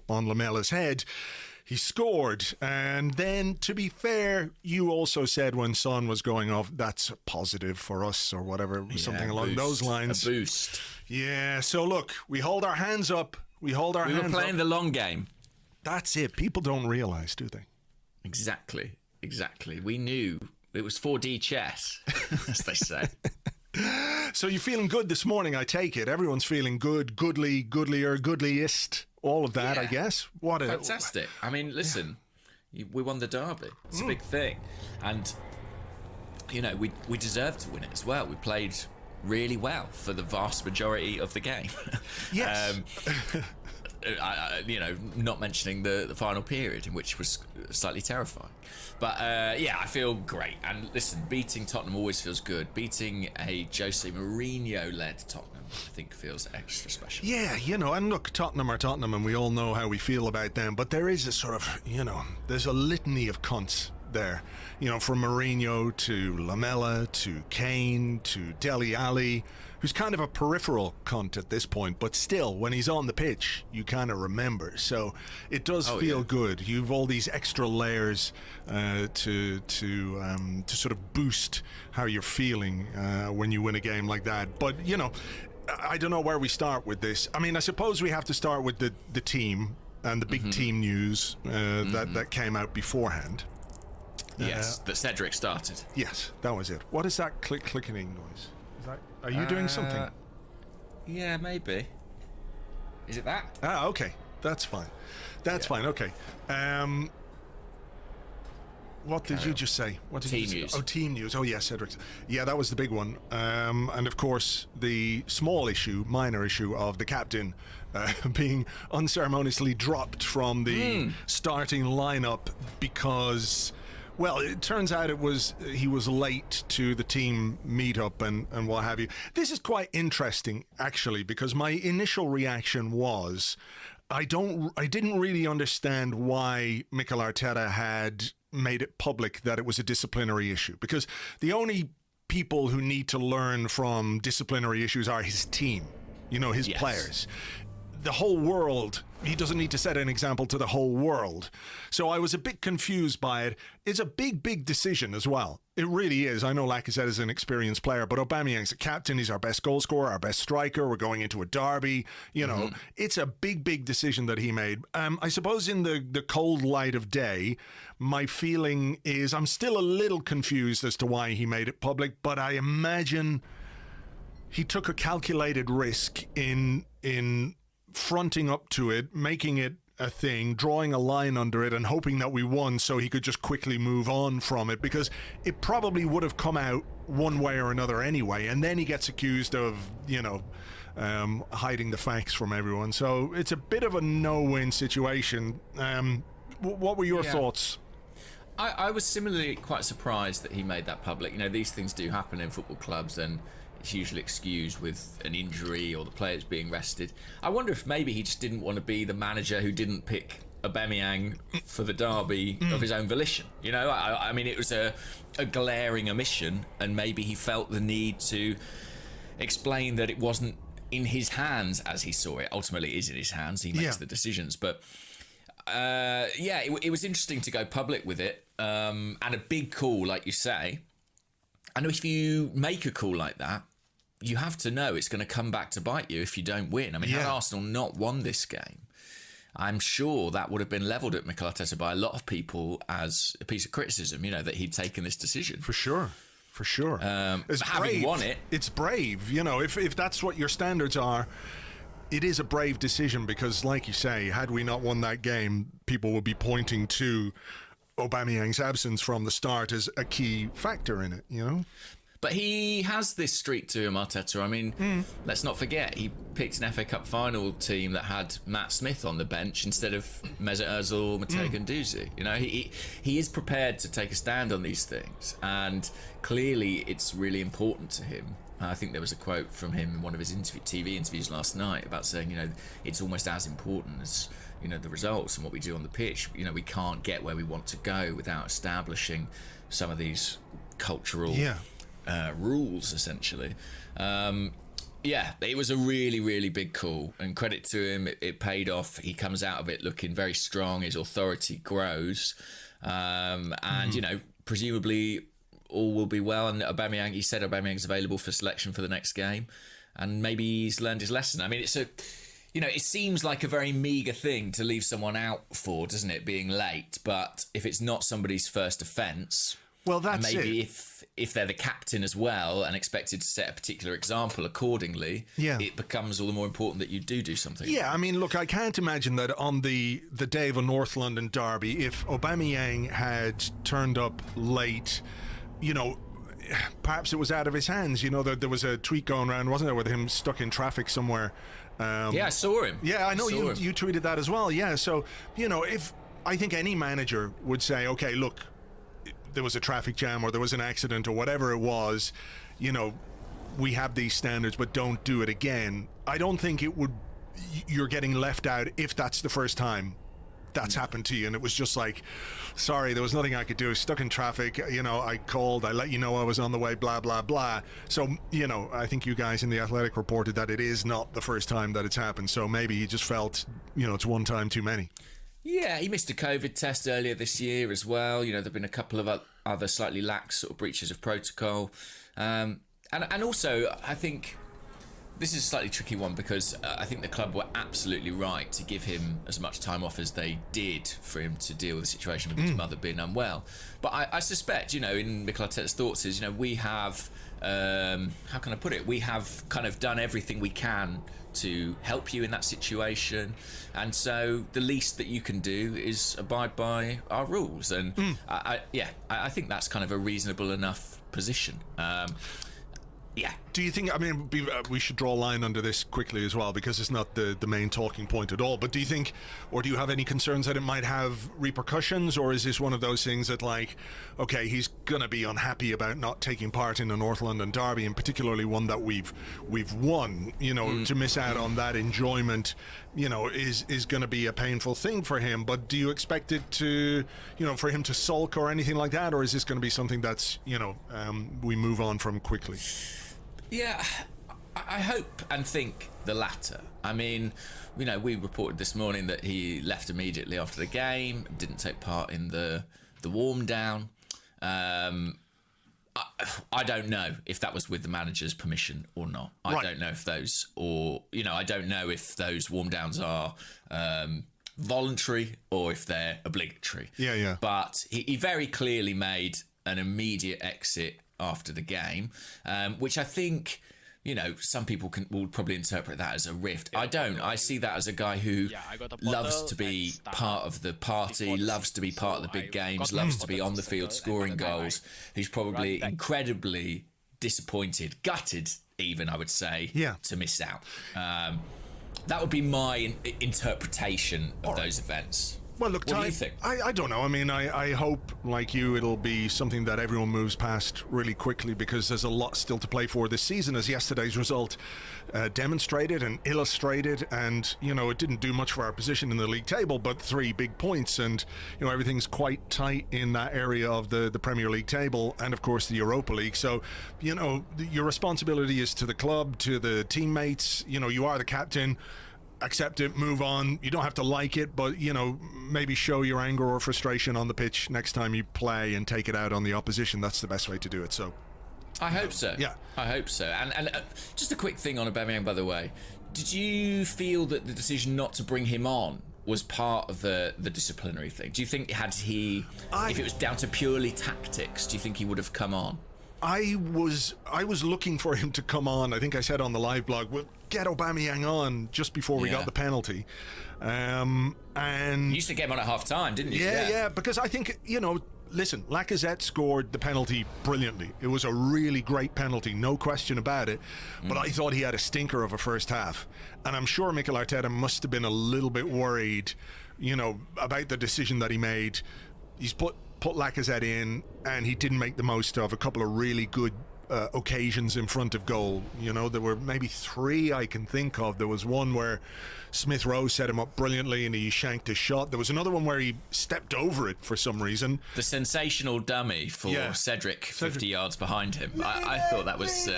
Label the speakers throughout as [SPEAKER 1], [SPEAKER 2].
[SPEAKER 1] on Lamella's head. He scored. And then, to be fair, you also said when Son was going off, that's positive for us or whatever, something along those lines.
[SPEAKER 2] A boost.
[SPEAKER 1] Yeah, so look, we hold our hands up. We were
[SPEAKER 2] playing the long game.
[SPEAKER 1] That's it. People don't realise, do they?
[SPEAKER 2] Exactly. We knew it was 4D chess, as they say.
[SPEAKER 1] So you're feeling good this morning, I take it. Everyone's feeling good, goodly, goodlier, goodliest, all of that, I guess.
[SPEAKER 2] Fantastic. I mean, listen, we won the derby. It's a big thing. And, you know, we deserved to win it as well. We played really well for the vast majority of the game.
[SPEAKER 1] Yes.
[SPEAKER 2] Not mentioning the final period, in which was slightly terrifying. But I feel great. And listen, beating Tottenham always feels good. Beating a Jose Mourinho-led Tottenham, I think, feels extra special.
[SPEAKER 1] Yeah, and look, Tottenham are Tottenham, and we all know how we feel about them. But there is a sort of, there's a litany of cunts there. From Mourinho to Lamela to Kane to Dele Alli, who's kind of a peripheral cunt at this point, but still, when he's on the pitch, you kind of remember. So it does feel good. You've all these extra layers to sort of boost how you're feeling when you win a game like that. But I don't know where we start with this. I mean, I suppose we have to start with the team and the big team news that came out beforehand.
[SPEAKER 2] Yes, that Cedric started.
[SPEAKER 1] Yes, that was it. What is that clicking noise? Are you doing something?
[SPEAKER 2] Yeah, maybe. Is it that?
[SPEAKER 1] Okay. That's fine. Fine. Okay. What did you just say? What did you say?
[SPEAKER 2] News.
[SPEAKER 1] Oh, team news. Oh, yes, Cedric. Yeah, that was the big one. And of course, the minor issue of the captain being unceremoniously dropped from the starting lineup because, well, it turns out he was late to the team meetup and what have you. This is quite interesting, actually, because my initial reaction was I didn't really understand why Mikel Arteta had made it public that it was a disciplinary issue, because the only people who need to learn from disciplinary issues are his team, his players. The whole world, he doesn't need to set an example to the whole world. So I was a bit confused by it. It's a big decision as well. It really is. I know Lacazette is an experienced player, but Aubameyang's the captain. He's our best goal scorer, our best striker. We're going into a derby. It's a big decision that he made. I suppose in the cold light of day, my feeling is I'm still a little confused as to why he made it public, but I imagine he took a calculated risk in fronting up to it, making it a thing, drawing a line under it and hoping that we won so he could just quickly move on from it, because it probably would have come out one way or another anyway, and then he gets accused of hiding the facts from everyone. So it's a bit of a no-win situation. What were your thoughts?
[SPEAKER 2] I was similarly quite surprised that he made that public. These things do happen in football clubs, and it's usually excused with an injury or the players being rested. I wonder if maybe he just didn't want to be the manager who didn't pick Aubameyang for the derby of his own volition. I mean, it was a glaring omission, and maybe he felt the need to explain that it wasn't in his hands as he saw it. Ultimately, it is in his hands. He makes the decisions. But it was interesting to go public with it, and a big call, like you say. And if you make a call like that, you have to know it's going to come back to bite you if you don't win. I mean, had Arsenal not won this game, I'm sure that would have been levelled at Mikel Arteta by a lot of people as a piece of criticism, that he'd taken this decision.
[SPEAKER 1] For sure.
[SPEAKER 2] Having won it.
[SPEAKER 1] It's brave. If that's what your standards are, it is a brave decision, because, like you say, had we not won that game, people would be pointing to Aubameyang's absence from the start as a key factor in it,
[SPEAKER 2] But he has this streak to him, Arteta. I mean, let's not forget, he picked an FA Cup final team that had Matt Smith on the bench instead of Mesut Ozil, Matteo Guendouzi. He is prepared to take a stand on these things, and clearly it's really important to him. I think there was a quote from him in one of his TV interviews last night about saying, it's almost as important as the results and what we do on the pitch. We can't get where we want to go without establishing some of these cultural rules, essentially. Yeah, it was a really, really big call, and credit to him, it paid off. He comes out of it looking very strong. His authority grows, and you know, presumably all will be well. And Aubameyang, he said Aubameyang's available for selection for the next game, and maybe he's learned his lesson. I mean, you know, it seems like a very meagre thing to leave someone out for, doesn't it, being late? But if it's not somebody's first offence,
[SPEAKER 1] well, that's
[SPEAKER 2] and maybe
[SPEAKER 1] it.
[SPEAKER 2] If they're the captain as well and expected to set a particular example accordingly, it becomes all the more important that you do something.
[SPEAKER 1] Yeah, I mean, look, I can't imagine that on the day of a North London derby, if Aubameyang had turned up late, you know, perhaps it was out of his hands. You know, there was a tweet going around, wasn't there, with him stuck in traffic somewhere.
[SPEAKER 2] Yeah, I saw him.
[SPEAKER 1] Yeah, I know you tweeted that as well. Yeah, so, you know, if I think any manager would say, okay, look, there was a traffic jam or there was an accident or whatever it was, you know, we have these standards, but don't do it again. I don't think you're getting left out if that's the first time that's happened to you, and it was just like, sorry, there was nothing I could do, stuck in traffic, you know, I called, I let you know I was on the way, blah blah blah. So, you know, I think you guys in The Athletic reported that it is not the first time that it's happened, so maybe he just felt, you know, it's one time too many.
[SPEAKER 2] Yeah, he missed a COVID test earlier this year as well. You know, there've been a couple of other slightly lax sort of breaches of protocol, and also I think this is a slightly tricky one because I think the club were absolutely right to give him as much time off as they did for him to deal with the situation with his mother being unwell. But I suspect, you know, in Mikel Arteta's thoughts is, you know, we have, how can I put it? We have kind of done everything we can to help you in that situation, and so the least that you can do is abide by our rules. And I think that's kind of a reasonable enough position. Yeah.
[SPEAKER 1] Do you think, I mean, we should draw a line under this quickly as well, because it's not the main talking point at all, but do you think, or do you have any concerns that it might have repercussions, or is this one of those things that, like, okay, he's going to be unhappy about not taking part in the North London derby, and particularly one that we've won, you know, to miss out on that enjoyment, you know, is going to be a painful thing for him. But do you expect it to, you know, for him to sulk or anything like that, or is this going to be something that's, you know, we move on from quickly?
[SPEAKER 2] Yeah, I hope and think the latter. I mean, you know, we reported this morning that he left immediately after the game, didn't take part in the warm down. I don't know if that was with the manager's permission or not. I don't know if those, or, you know, I don't know if those warm downs are voluntary or if they're obligatory.
[SPEAKER 1] Yeah.
[SPEAKER 2] But he very clearly made an immediate exit after the game, which I think, you know, some people will probably interpret that as a rift. I don't. I see that as a guy who loves to be part of the party, loves to be part of the big games, loves to be on the field scoring goals, who's probably incredibly disappointed, gutted even, I would say, to miss out. That would be my interpretation of those events.
[SPEAKER 1] Well, look,
[SPEAKER 2] what do you think?
[SPEAKER 1] I don't know. I mean, I hope, like you, it'll be something that everyone moves past really quickly, because there's a lot still to play for this season, as yesterday's result demonstrated and illustrated. And, you know, it didn't do much for our position in the league table, but 3 big points. And, you know, everything's quite tight in that area of the Premier League table and, of course, the Europa League. So, you know, your responsibility is to the club, to the teammates. You know, you are the captain. Accept it, move on. You don't have to like it, but, you know, maybe show your anger or frustration on the pitch next time you play and take it out on the opposition. That's the best way to do it. So
[SPEAKER 2] I hope so.
[SPEAKER 1] Yeah,
[SPEAKER 2] I hope so. And just a quick thing on Aubameyang, by the way. Did you feel that the decision not to bring him on was part of the disciplinary thing? Do you think if it was down to purely tactics, do you think he would have come on?
[SPEAKER 1] I was looking for him to come on. I think I said on the live blog, we'll get Aubameyang on just before we got the penalty. And
[SPEAKER 2] you used to get him on at half time, didn't you?
[SPEAKER 1] Yeah, because I think, you know, listen, Lacazette scored the penalty brilliantly. It was a really great penalty, no question about it. But I thought he had a stinker of a first half. And I'm sure Mikel Arteta must have been a little bit worried, you know, about the decision that he made. He's put Lacazette in, and he didn't make the most of a couple of really good occasions in front of goal. You know, there were maybe 3 I can think of. There was one where Smith Rowe set him up brilliantly and he shanked a shot. There was another one where he stepped over it for some reason.
[SPEAKER 2] The sensational dummy for Cedric 50 yards behind him. I thought that was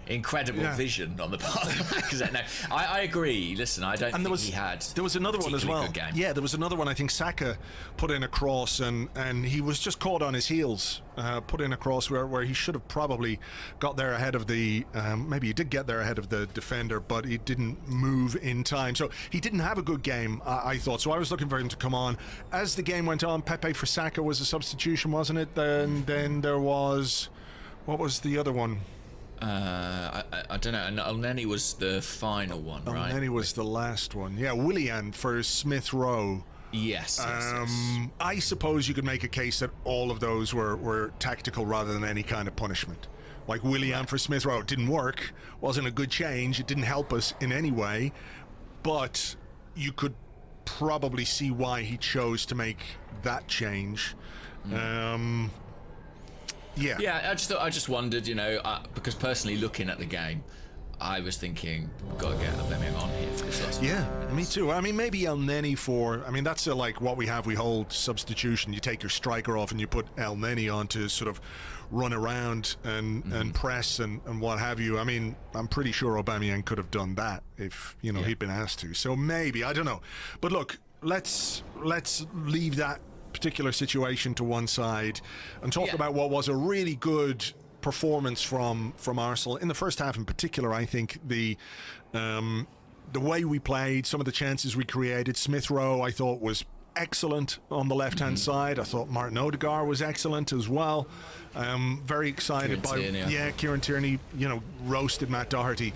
[SPEAKER 2] incredible vision on the part of Lacazette. No, I agree. Listen, I don't think he had.
[SPEAKER 1] There was another one as well.
[SPEAKER 2] Good game.
[SPEAKER 1] Yeah, there was another one. I think Saka put in a cross, and he was just caught on his heels. Put in a cross where he should have probably got there ahead of the. Maybe he did get there ahead of the defender, but he didn't move in time. So he didn't have a good game, I thought. So I was looking for him to come on. As the game went on, Pepe for Saka was a substitution, wasn't it? Then there was. What was the other one?
[SPEAKER 2] I don't know. Elneny was the final one, right?
[SPEAKER 1] Elneny was the last one. Yeah, Willian for Smith Rowe.
[SPEAKER 2] Yes,
[SPEAKER 1] I suppose you could make a case that all of those were tactical rather than any kind of punishment. Like Willian for Smith Rowe, it didn't work, wasn't a good change, it didn't help us in any way, but you could probably see why he chose to make that change.
[SPEAKER 2] Yeah, I just wondered, because personally looking at the game, I was thinking, we've got to get Aubameyang on here for this last 15 minutes.
[SPEAKER 1] Me too. I mean, maybe Elneny that's like what we have. We hold substitution. You take your striker off and you put Elneny on to sort of run around and press and what have you. I mean, I'm pretty sure Aubameyang could have done that if, he'd been asked to. So maybe, I don't know. But look, let's leave that particular situation to one side and talk about what was a really good performance from Arsenal in the first half. In particular, I think the way we played, some of the chances we created. Smith Rowe I thought was excellent on the left hand side. I thought Martin Odegaard was excellent as well. Very excited Kieran Tierney roasted Matt Doherty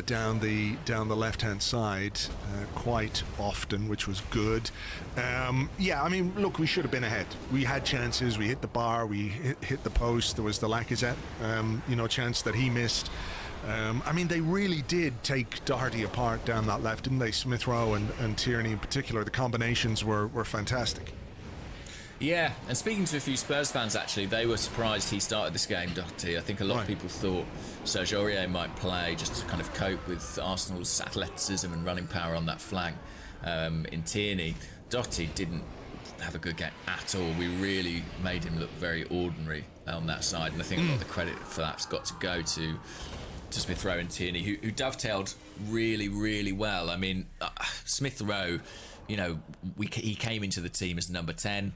[SPEAKER 1] down the left hand side quite often, which was good. I mean, look, we should have been ahead. We had chances. We hit the bar. We hit the post. There was the Lacazette chance that he missed. I mean, they really did take Doherty apart down that left, didn't they? Smith Rowe and Tierney in particular. The combinations were fantastic.
[SPEAKER 2] Yeah, and speaking to a few Spurs fans, actually, they were surprised he started this game, Doherty. I think a lot of people thought Serge Aurier might play just to kind of cope with Arsenal's athleticism and running power on that flank in Tierney. Doherty didn't have a good game at all. We really made him look very ordinary on that side, and I think a lot of the credit for that's got to go to Smith Rowe and Tierney, who dovetailed really, really well. I mean, Smith Rowe, he came into the team as number 10.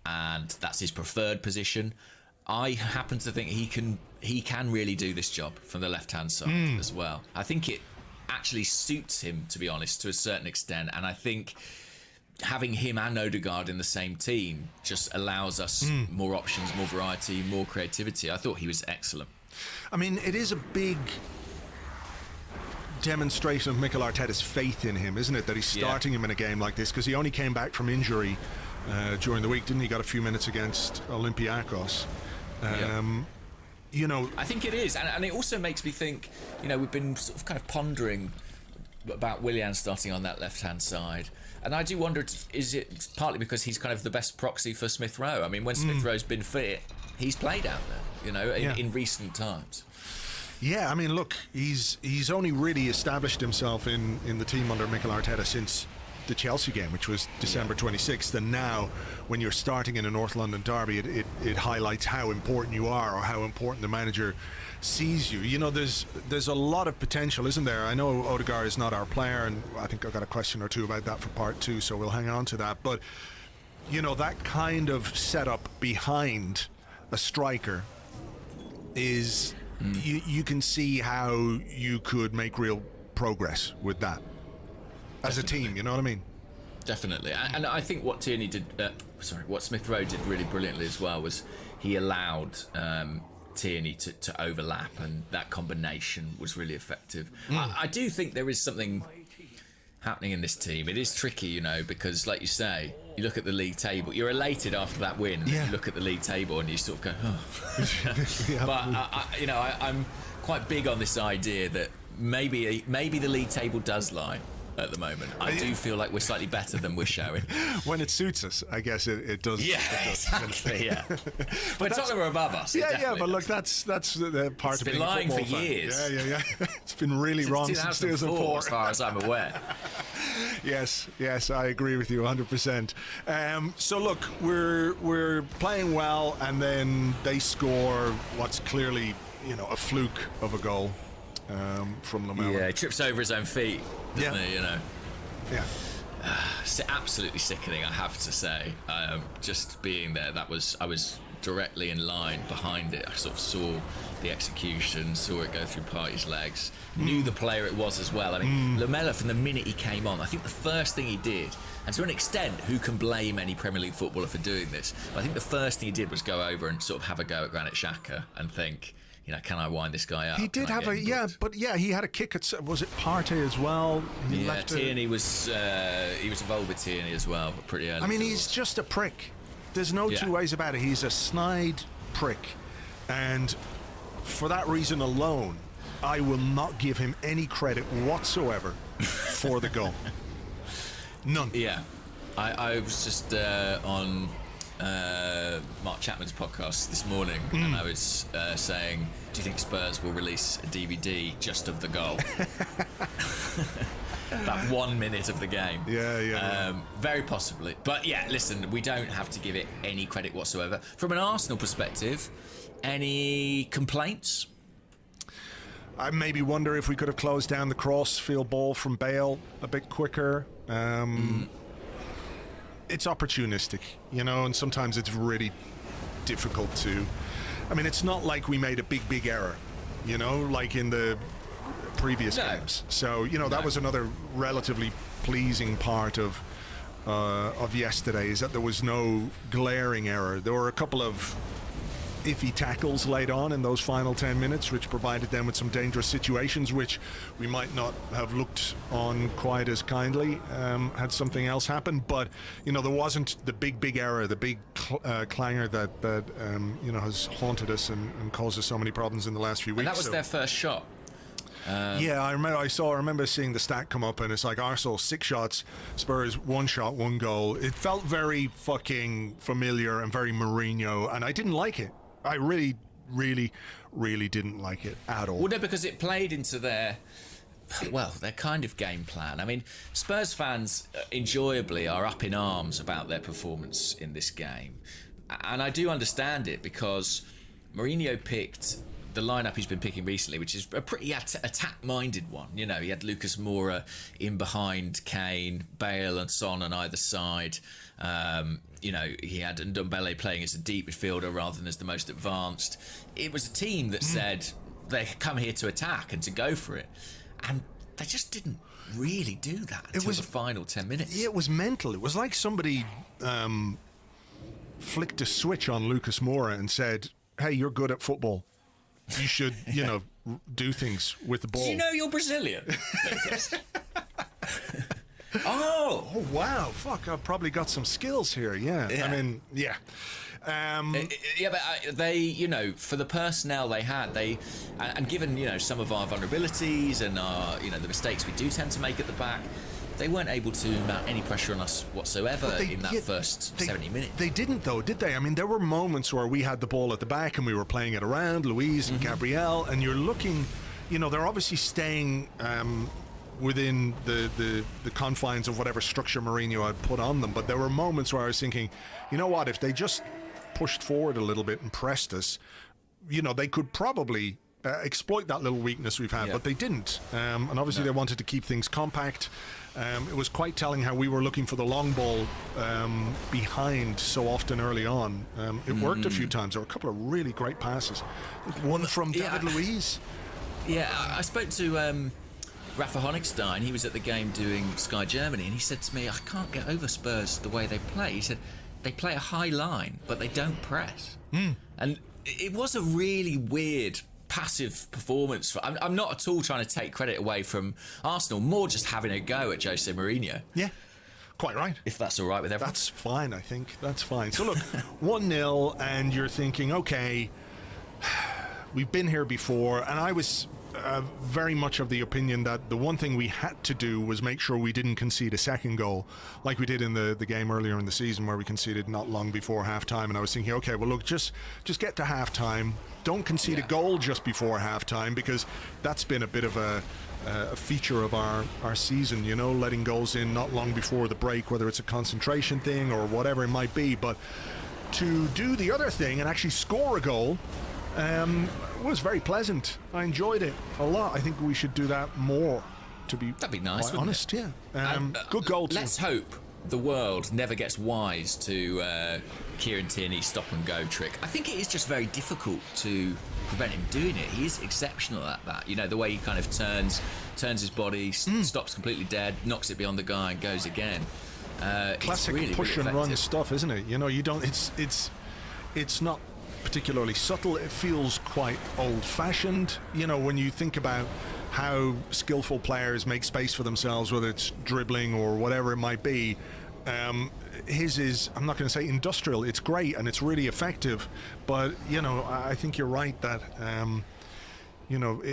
[SPEAKER 2] And that's his preferred position. I happen to think he can really do this job from the left-hand side as well. I think it actually suits him, to be honest, to a certain extent. And I think having him and Odegaard in the same team just allows us more options, more variety, more creativity. I thought he was excellent.
[SPEAKER 1] I mean, it is a big demonstration of Mikel Arteta's faith in him, isn't it? That he's starting him in a game like this, because he only came back from injury during the week, didn't he? Got a few minutes against Olympiacos.
[SPEAKER 2] I think it is, and it also makes me think. We've been sort of kind of pondering about Willian starting on that left-hand side, and I do wonder: is it partly because he's kind of the best proxy for Smith Rowe? I mean, when Smith Rowe's been fit, he's played out there. In recent times.
[SPEAKER 1] Yeah, I mean, look, he's only really established himself in the team under Mikel Arteta since the Chelsea game, which was December 26th, and now when you're starting in a North London derby, it highlights how important you are, or how important the manager sees you. There's a lot of potential, isn't there? I know Odegaard is not our player, and I think I've got a question or two about that for part 2, so we'll hang on to that. But that kind of setup behind a striker is you can see how you could make real progress with that as a team, you know what I mean?
[SPEAKER 2] Definitely. And I think what Tierney did, what Smith Rowe did really brilliantly as well was he allowed Tierney to overlap, and that combination was really effective. I do think there is something happening in this team. It is tricky, because like you say, you look at the league table, you're elated after that win, and then you look at the league table and you sort of go, oh. But I'm quite big on this idea that maybe the league table does lie at the moment. I do feel like we're slightly better than we're showing.
[SPEAKER 1] When it suits us, I guess it does.
[SPEAKER 2] Yeah, exactly. Yeah, but Tottenham are above us.
[SPEAKER 1] Yeah. But look, that's the part of being a football fan.
[SPEAKER 2] It's been lying for years.
[SPEAKER 1] Yeah. It's been really wrong since 2004,
[SPEAKER 2] as far as I'm aware.
[SPEAKER 1] Yes, I agree with you 100%. So look, we're playing well, and then they score what's clearly a fluke of a goal from Lamela.
[SPEAKER 2] Yeah, he trips over his own feet, doesn't he,
[SPEAKER 1] Yeah.
[SPEAKER 2] Absolutely sickening, I have to say. Just being there, I was directly in line behind it. I sort of saw the execution, saw it go through Partey's legs, knew the player it was as well. I mean, Lamela, from the minute he came on, I think the first thing he did, and to an extent, who can blame any Premier League footballer for doing this? But I think the first thing he did was go over and sort of have a go at Granit Xhaka and think, can I wind this guy up?
[SPEAKER 1] He did have he had a kick at, was it Partey as well?
[SPEAKER 2] Tierney was involved with Tierney as well, pretty early.
[SPEAKER 1] I mean, he's just a prick. There's no two ways about it. He's a snide prick. And for that reason alone, I will not give him any credit whatsoever for the goal. None.
[SPEAKER 2] Yeah. I was just on Mark Chapman's podcast this morning, and I was saying, do you think Spurs will release a DVD just of the goal? That 1 minute of the game.
[SPEAKER 1] Yeah.
[SPEAKER 2] Very possibly. But yeah, listen, we don't have to give it any credit whatsoever. From an Arsenal perspective, any complaints?
[SPEAKER 1] I maybe wonder if we could have closed down the cross-field ball from Bale a bit quicker. It's opportunistic, and sometimes it's really difficult to... I mean, it's not like we made a big error, like in the previous games. So, that was another relatively pleasing part of yesterday, is that there was no glaring error. There were a couple of iffy tackles late on in those final 10 minutes, which provided them with some dangerous situations, which we might not have looked on quite as kindly had something else happened. But, there wasn't the big error, the big clanger that has haunted us and caused us so many problems in the last few weeks.
[SPEAKER 2] And that was their first shot.
[SPEAKER 1] I remember seeing the stat come up, and it's like Arsenal 6 shots, Spurs 1 shot, 1 goal. It felt very fucking familiar and very Mourinho, and I didn't like it. I really, really, really didn't like it at all.
[SPEAKER 2] Well, no, because it played into their kind of game plan. I mean, Spurs fans enjoyably are up in arms about their performance in this game. And I do understand it, because Mourinho picked the lineup he's been picking recently, which is a pretty attack-minded one. He had Lucas Moura in behind Kane, Bale and Son on either side. He had Ndombele playing as a deep midfielder rather than as the most advanced. It was a team that said they come here to attack and to go for it. And they just didn't really do that until the final 10 minutes.
[SPEAKER 1] It was mental. It was like somebody flicked a switch on Lucas Moura and said, hey, you're good at football. You should, do things with the ball.
[SPEAKER 2] Do you know you're Brazilian, Lucas? Oh,
[SPEAKER 1] wow! Fuck, I've probably got some skills here. Yeah. I mean, yeah.
[SPEAKER 2] But they, for the personnel they had, and given some of our vulnerabilities and our, the mistakes we do tend to make at the back, they weren't able to mount any pressure on us whatsoever in that first 70 minutes.
[SPEAKER 1] They didn't, though, did they? I mean, there were moments where we had the ball at the back and we were playing it around, Luiz and Gabriel, and you're looking, they're obviously staying within the confines of whatever structure Mourinho had put on them. But there were moments where I was thinking, you know what, if they just pushed forward a little bit and pressed us, they could probably exploit that little weakness we've had, but they didn't. And obviously they wanted to keep things compact. It was quite telling how we were looking for the long ball behind so often early on. It worked a few times. There were a couple of really great passes. One from David Luiz.
[SPEAKER 2] Yeah, I spoke to Rafa Honigstein. He was at the game doing Sky Germany, and he said to me, I can't get over Spurs the way they play. He said, they play a high line, but they don't press. And it was a really weird passive performance. I'm not at all trying to take credit away from Arsenal, more just having a go at Jose Mourinho.
[SPEAKER 1] Yeah, quite right.
[SPEAKER 2] If that's all right with everyone.
[SPEAKER 1] That's fine, I think. That's fine. So look, 1-0, and you're thinking, okay, we've been here before, and I was very much of the opinion that the one thing we had to do was make sure we didn't concede a second goal like we did in the game earlier in the season, where we conceded not long before halftime. And I was thinking, okay, well look, just get to halftime, don't concede a goal just before halftime, because that's been a bit of a feature of our season, letting goals in not long before the break, whether it's a concentration thing or whatever it might be. But to do the other thing and actually score a goal, was very pleasant. I enjoyed it a lot. I think we should do that more, to be
[SPEAKER 2] That'd be nice,
[SPEAKER 1] quite
[SPEAKER 2] wouldn't
[SPEAKER 1] honest. Yeah. Good goal too.
[SPEAKER 2] Let's hope the world never gets wise to Kieran Tierney's stop and go trick. I think it is just very difficult to prevent him doing it. He is exceptional at that. You know, the way he kind of turns his body, stops completely dead, knocks it beyond the guy, and goes again.
[SPEAKER 1] Classic
[SPEAKER 2] really,
[SPEAKER 1] push
[SPEAKER 2] really
[SPEAKER 1] and run
[SPEAKER 2] effective.
[SPEAKER 1] stuff, isn't it? You know, you don't. It's not particularly subtle. It feels quite old-fashioned. You know, when you think about how skillful players make space for themselves, whether it's dribbling or whatever it might be. His is, I'm not going to say industrial, it's great and it's really effective, but, you know, I think you're right that, you know,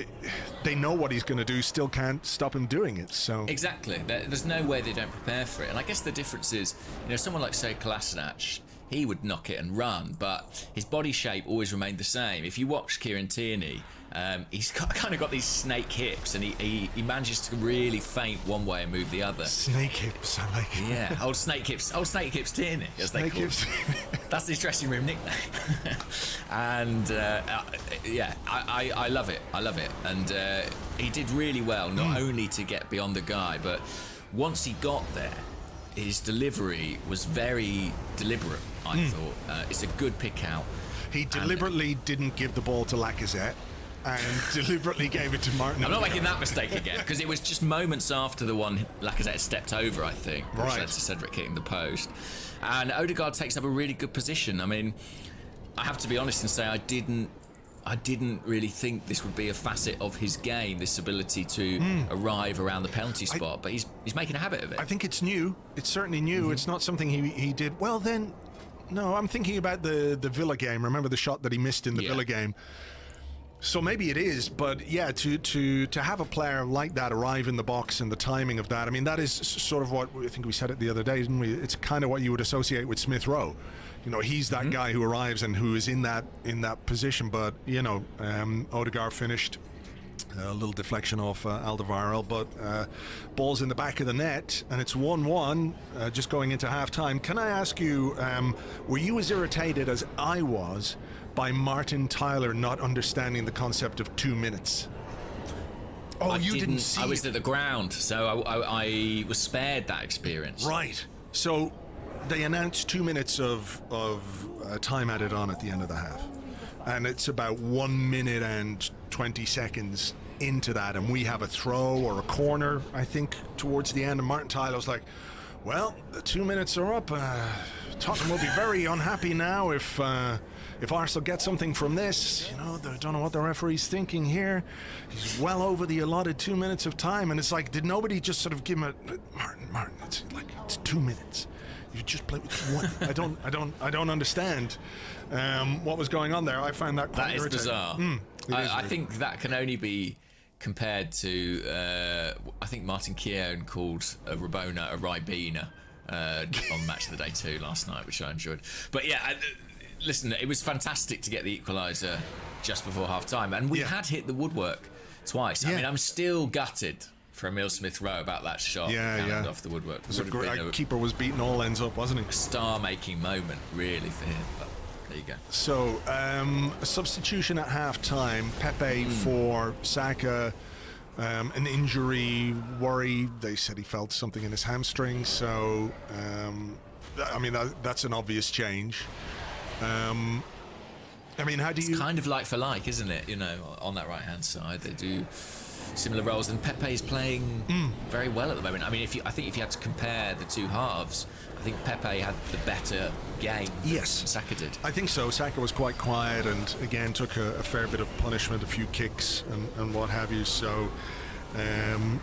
[SPEAKER 1] they know what he's going to do, still can't stop him doing it. So
[SPEAKER 2] Exactly. There's no way they don't prepare for it. And I guess the difference is, you know, someone like, say, Kolasinac, he would knock it and run, but his body shape always remained the same. If you watch Kieran Tierney, he's kind of got these snake hips, and he manages to really feint one way and move the other.
[SPEAKER 1] Snake hips, I like it.
[SPEAKER 2] Yeah, old snake hips Tierney, as they
[SPEAKER 1] Snake
[SPEAKER 2] call
[SPEAKER 1] hips.
[SPEAKER 2] him. That's his dressing room nickname. And yeah, I love it. I love it. And he did really well, not only to get beyond the guy, but once he got there, his delivery was very deliberate, I thought. It's a good pick out.
[SPEAKER 1] He deliberately didn't give the ball to Lacazette and deliberately gave it to Martin.
[SPEAKER 2] I'm not making that mistake again, because it was just moments after the one Lacazette stepped over, I think, which
[SPEAKER 1] Right.
[SPEAKER 2] led to Cedric hitting the post. And Odegaard takes up a really good position. I mean, I have to be honest and say I didn't really think this would be a facet of his game, this ability to arrive around the penalty spot, but he's making a habit of it.
[SPEAKER 1] I think it's new. It's certainly new. It's not something he did. Well, then, no, I'm thinking about the Villa game. Remember the shot that he missed in the Villa game? So maybe it is, but yeah, to have a player like that arrive in the box and the timing of that, I mean, that is sort of what I think we said it the other day, didn't we? It's kind of what you would associate with Smith Rowe. You know, he's that guy who arrives and who is in that position. But you know, Odegaard finished a little deflection off Alderweireld, but ball's in the back of the net, and it's 1-1 just going into half time. Can I ask you, were you as irritated as I was by Martin Tyler not understanding the concept of 2 minutes? Oh, you didn't see
[SPEAKER 2] I was
[SPEAKER 1] it.
[SPEAKER 2] at the ground, so I was spared that experience.
[SPEAKER 1] Right. So they announced 2 minutes of time added on at the end of the half, and it's about 1 minute and 20 seconds into that, and we have a throw or a corner, I think, towards the end, and Martin Tyler's like, well, the 2 minutes are up. Tottenham will be very unhappy now if Arsenal get something from this. You know, they don't know what the referee's thinking here. He's well over the allotted 2 minutes of time, and it's like, did nobody just sort of give him Martin, it's 2 minutes. You just play with one. I don't understand what was going on there. I find that quite irritating.
[SPEAKER 2] Bizarre. I think that can only be compared to I think Martin Keown called a Rabona a Ribena on Match of the Day 2 last night, which I enjoyed. But yeah, listen, it was fantastic to get the equaliser just before half time, and we had hit the woodwork twice. I mean, I'm still gutted for Emile Smith-Rowe about that shot off the woodwork.
[SPEAKER 1] It was a great keeper was beating all ends up, wasn't he?
[SPEAKER 2] Star-making moment, really, for him. But there you go.
[SPEAKER 1] So, a substitution at half-time, Pepe for Saka, an injury worry. They said he felt something in his hamstring, so, I mean, that's an obvious change. I mean, how do you...
[SPEAKER 2] It's kind of like for like, isn't it? You know, on that right-hand side, they do similar roles, and Pepe's playing very well at the moment. I mean, I think if you had to compare the two halves, I think Pepe had the better game than Saka did.
[SPEAKER 1] I think so. Saka was quite quiet and again took a fair bit of punishment, a few kicks and what have you. So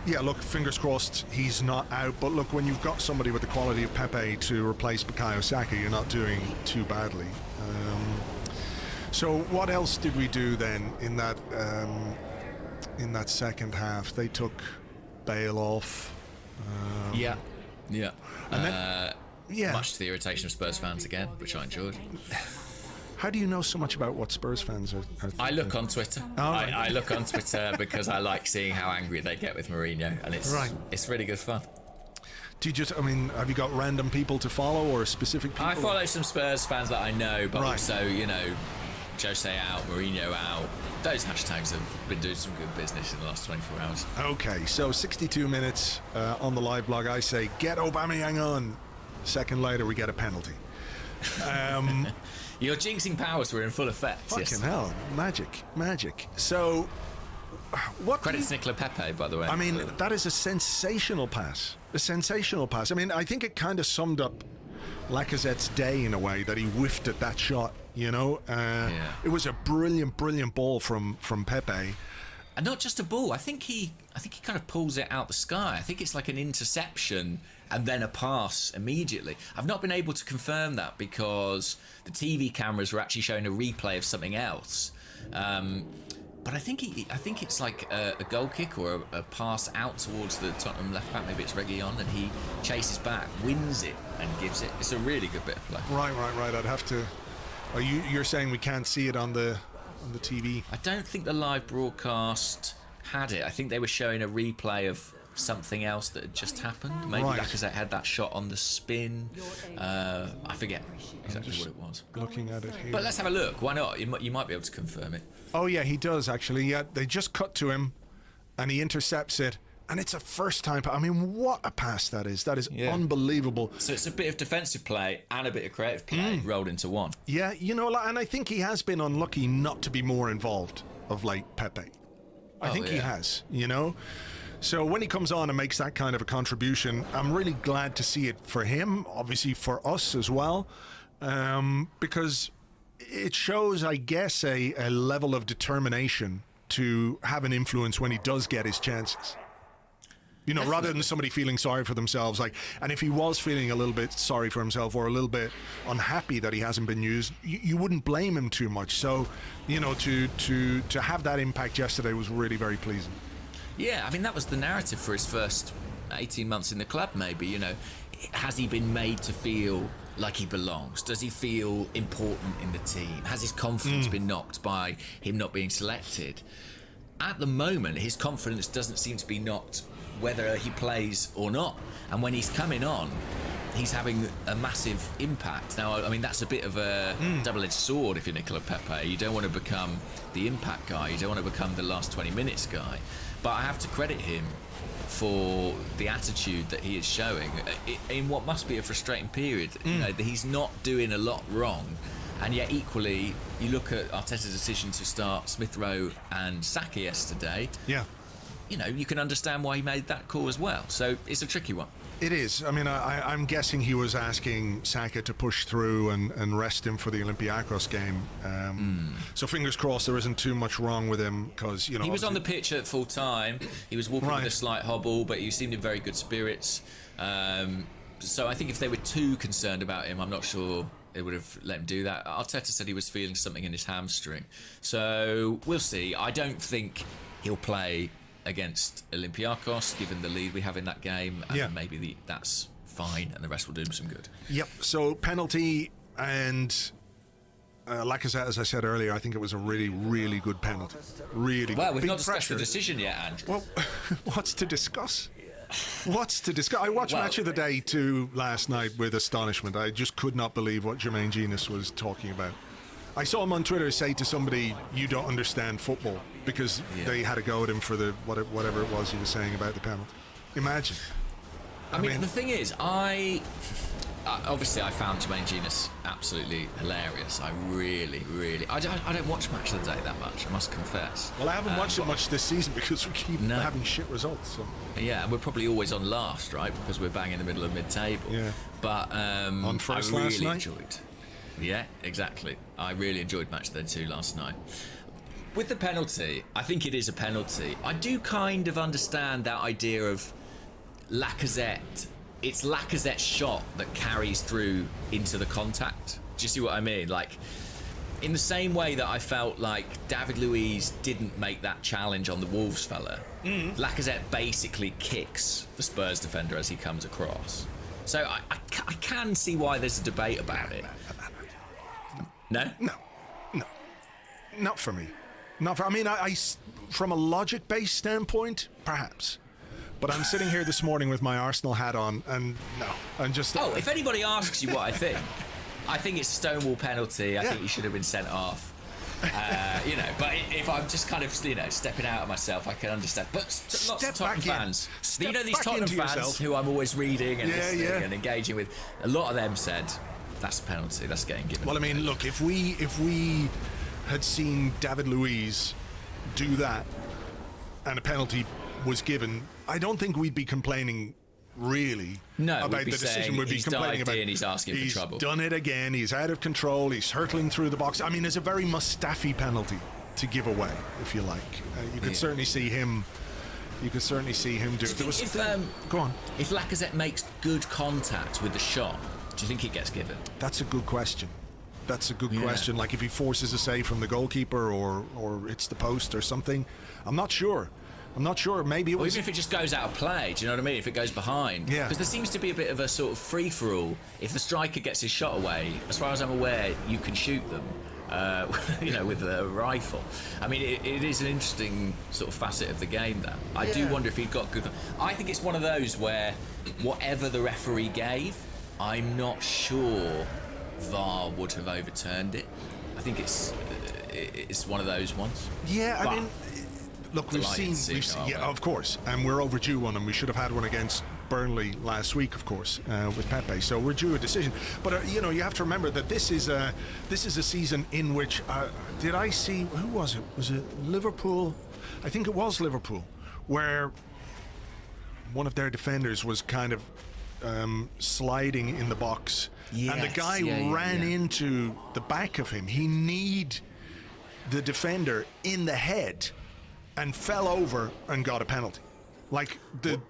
[SPEAKER 1] yeah, look, fingers crossed he's not out. But look, when you've got somebody with the quality of Pepe to replace Bukayo Saka, you're not doing too badly. So what else did we do then in that second half? They took Bale off.
[SPEAKER 2] Yeah.
[SPEAKER 1] And then,
[SPEAKER 2] much to the irritation of Spurs fans again, which I enjoyed.
[SPEAKER 1] How do you know so much about what Spurs fans are thinking?
[SPEAKER 2] I look on Twitter. I look on Twitter because I like seeing how angry they get with Mourinho, and it's really good fun.
[SPEAKER 1] Do you just, I mean, have you got random people to follow or specific people?
[SPEAKER 2] I follow some Spurs fans that I know, but also, you know, Jose out, Mourinho out. Those hashtags have been doing some good business in the last 24 hours.
[SPEAKER 1] Okay, so 62 minutes on the live blog. I say, get Aubameyang on. Second later, we get a penalty.
[SPEAKER 2] Your jinxing powers were in full effect.
[SPEAKER 1] Fucking hell, magic. So, what?
[SPEAKER 2] Credits to Nicola Pepe, by the way.
[SPEAKER 1] I mean, that is a sensational pass. I mean, I think it kind of summed up Lacazette's day in a way, that he whiffed at that shot. You know, It was a brilliant ball from Pepe.
[SPEAKER 2] And not just a ball. I think he kind of pulls it out the sky. I think it's like an interception and then a pass immediately. I've not been able to confirm that because the TV cameras were actually showing a replay of something else. But I think it's like a goal kick or a pass out towards the Tottenham left back. Maybe it's Reguilon, and he chases back, wins it, and gives it. It's a really good bit of play.
[SPEAKER 1] Right. I'd have to. You're saying we can't see it on the TV?
[SPEAKER 2] I don't think the live broadcast had it. I think they were showing a replay of something else that had just happened. Maybe Lacazette had that shot on the spin. I forget exactly what it was.
[SPEAKER 1] Looking at it here.
[SPEAKER 2] But let's have a look. Why not? You might be able to confirm it.
[SPEAKER 1] Oh yeah, he does actually. Yeah, they just cut to him, and he intercepts it, and it's a first time. I mean, what a pass that is! That is unbelievable.
[SPEAKER 2] So it's a bit of defensive play and a bit of creative play rolled into one.
[SPEAKER 1] Yeah, you know, and I think he has been unlucky not to be more involved of late, Pepe. I think he has. You know. So when he comes on and makes that kind of a contribution, I'm really glad to see it for him, obviously for us as well, because it shows, I guess, a level of determination to have an influence when he does get his chances. You know, rather than somebody feeling sorry for themselves. And if he was feeling a little bit sorry for himself or a little bit unhappy that he hasn't been used, you wouldn't blame him too much. So, you know, to have that impact yesterday was really very pleasing.
[SPEAKER 2] Yeah, I mean, that was the narrative for his first 18 months in the club, maybe. You know, has he been made to feel like he belongs? Does he feel important in the team? Has his confidence been knocked by him not being selected? At the moment, his confidence doesn't seem to be knocked whether he plays or not. And when he's coming on, he's having a massive impact. Now, I mean, that's a bit of a double-edged sword if you're Nicola Pepe. You don't want to become the impact guy. You don't want to become the last 20 minutes guy. But I have to credit him for the attitude that he is showing in what must be a frustrating period. You know, he's not doing a lot wrong, and yet equally, you look at Arteta's decision to start Smith Rowe and Saka yesterday.
[SPEAKER 1] Yeah.
[SPEAKER 2] You know, you can understand why he made that call as well. So it's a tricky one.
[SPEAKER 1] It is. I mean, I'm guessing he was asking Saka to push through and rest him for the Olympiacos game. So fingers crossed there isn't too much wrong with him, because, you know...
[SPEAKER 2] He was on the pitch at full time. He was walking with a slight hobble, but he seemed in very good spirits. So I think if they were too concerned about him, I'm not sure they would have let him do that. Arteta said he was feeling something in his hamstring. So we'll see. I don't think he'll play against Olympiacos, given the lead we have in that game, and maybe that's fine, and the rest will do him some good. Yep.
[SPEAKER 1] So penalty, and Lacazette, as I said earlier, I think it was a really, really good penalty. Really.
[SPEAKER 2] Well, we've
[SPEAKER 1] big
[SPEAKER 2] not discussed
[SPEAKER 1] pressure.
[SPEAKER 2] the decision yet, Andrew.
[SPEAKER 1] Well, what's to discuss? I watched Match of the Day 2 last night with astonishment. I just could not believe what Jermaine Genius was talking about. I saw him on Twitter say to somebody, "You don't understand football," because they had a go at him for the whatever it was he was saying about the penalty. Imagine.
[SPEAKER 2] I mean, the thing is, obviously I found Jermaine Genius absolutely hilarious. I really, I don't watch Match of the Day that much, I must confess.
[SPEAKER 1] Well, I haven't watched it much this season because we keep having shit results. So.
[SPEAKER 2] Yeah, and we're probably always on last, right? Because we're bang in the middle of mid-table.
[SPEAKER 1] Yeah.
[SPEAKER 2] But
[SPEAKER 1] on first
[SPEAKER 2] I really
[SPEAKER 1] last night?
[SPEAKER 2] enjoyed. Yeah, exactly. I really enjoyed Match of the Day 2 last night. With the penalty, I think it is a penalty. I do kind of understand that idea of Lacazette. It's Lacazette's shot that carries through into the contact. Do you see what I mean? Like, in the same way that I felt like David Luiz didn't make that challenge on the Wolves fella, Lacazette basically kicks the Spurs defender as he comes across. So I can see why there's a debate about it. No?
[SPEAKER 1] No. Not for me. I mean, I from a logic-based standpoint, perhaps. But I'm sitting here this morning with my Arsenal hat on, and no, I'm just...
[SPEAKER 2] Oh, if anybody asks you what I think it's Stonewall penalty. I think he should have been sent off. You know, but if I'm just kind of, you know, stepping out of myself, I can understand. But lots of Tottenham fans, you know, these Tottenham fans who I'm always reading and listening and engaging with, a lot of them said that's a penalty, that's getting given.
[SPEAKER 1] Well, I mean, look, if we had seen David Luiz do that and a penalty was given, I don't think we'd be complaining really about the decision. We'd be complaining about
[SPEAKER 2] he's asking for trouble.
[SPEAKER 1] He's done it again. He's out of control. He's hurtling through the box. I mean, it's a very Mustafi penalty to give away, if you like. You could certainly see him. You could certainly see him do it. Go on.
[SPEAKER 2] If Lacazette makes good contact with the shot, do you think it gets given?
[SPEAKER 1] That's a good question. That's a good question. Like if he forces a save from the goalkeeper or it's the post or something, I'm not sure. Maybe it was.
[SPEAKER 2] Or even if it just goes out of play, do you know what I mean? If it goes behind.
[SPEAKER 1] Yeah.
[SPEAKER 2] Because there seems to be a bit of a sort of free-for-all. If the striker gets his shot away, as far as I'm aware, you can shoot them, you know, with a rifle. I mean, it is an interesting sort of facet of the game, that. I do wonder if he'd got good. I think it's one of those where whatever the referee gave, I'm not sure VAR would have overturned it. I think it's one of those ones.
[SPEAKER 1] Yeah, I mean, look, we've seen yeah, of course, and we're overdue one, and we should have had one against Burnley last week, of course, with Pepe. So we're due a decision. But you know, you have to remember that this is a season in which did I see, who was it? Was it Liverpool? I think it was Liverpool, where one of their defenders was kind of sliding in the box, and the guy ran into the back of him. He kneed the defender in the head and fell over and got a penalty. Like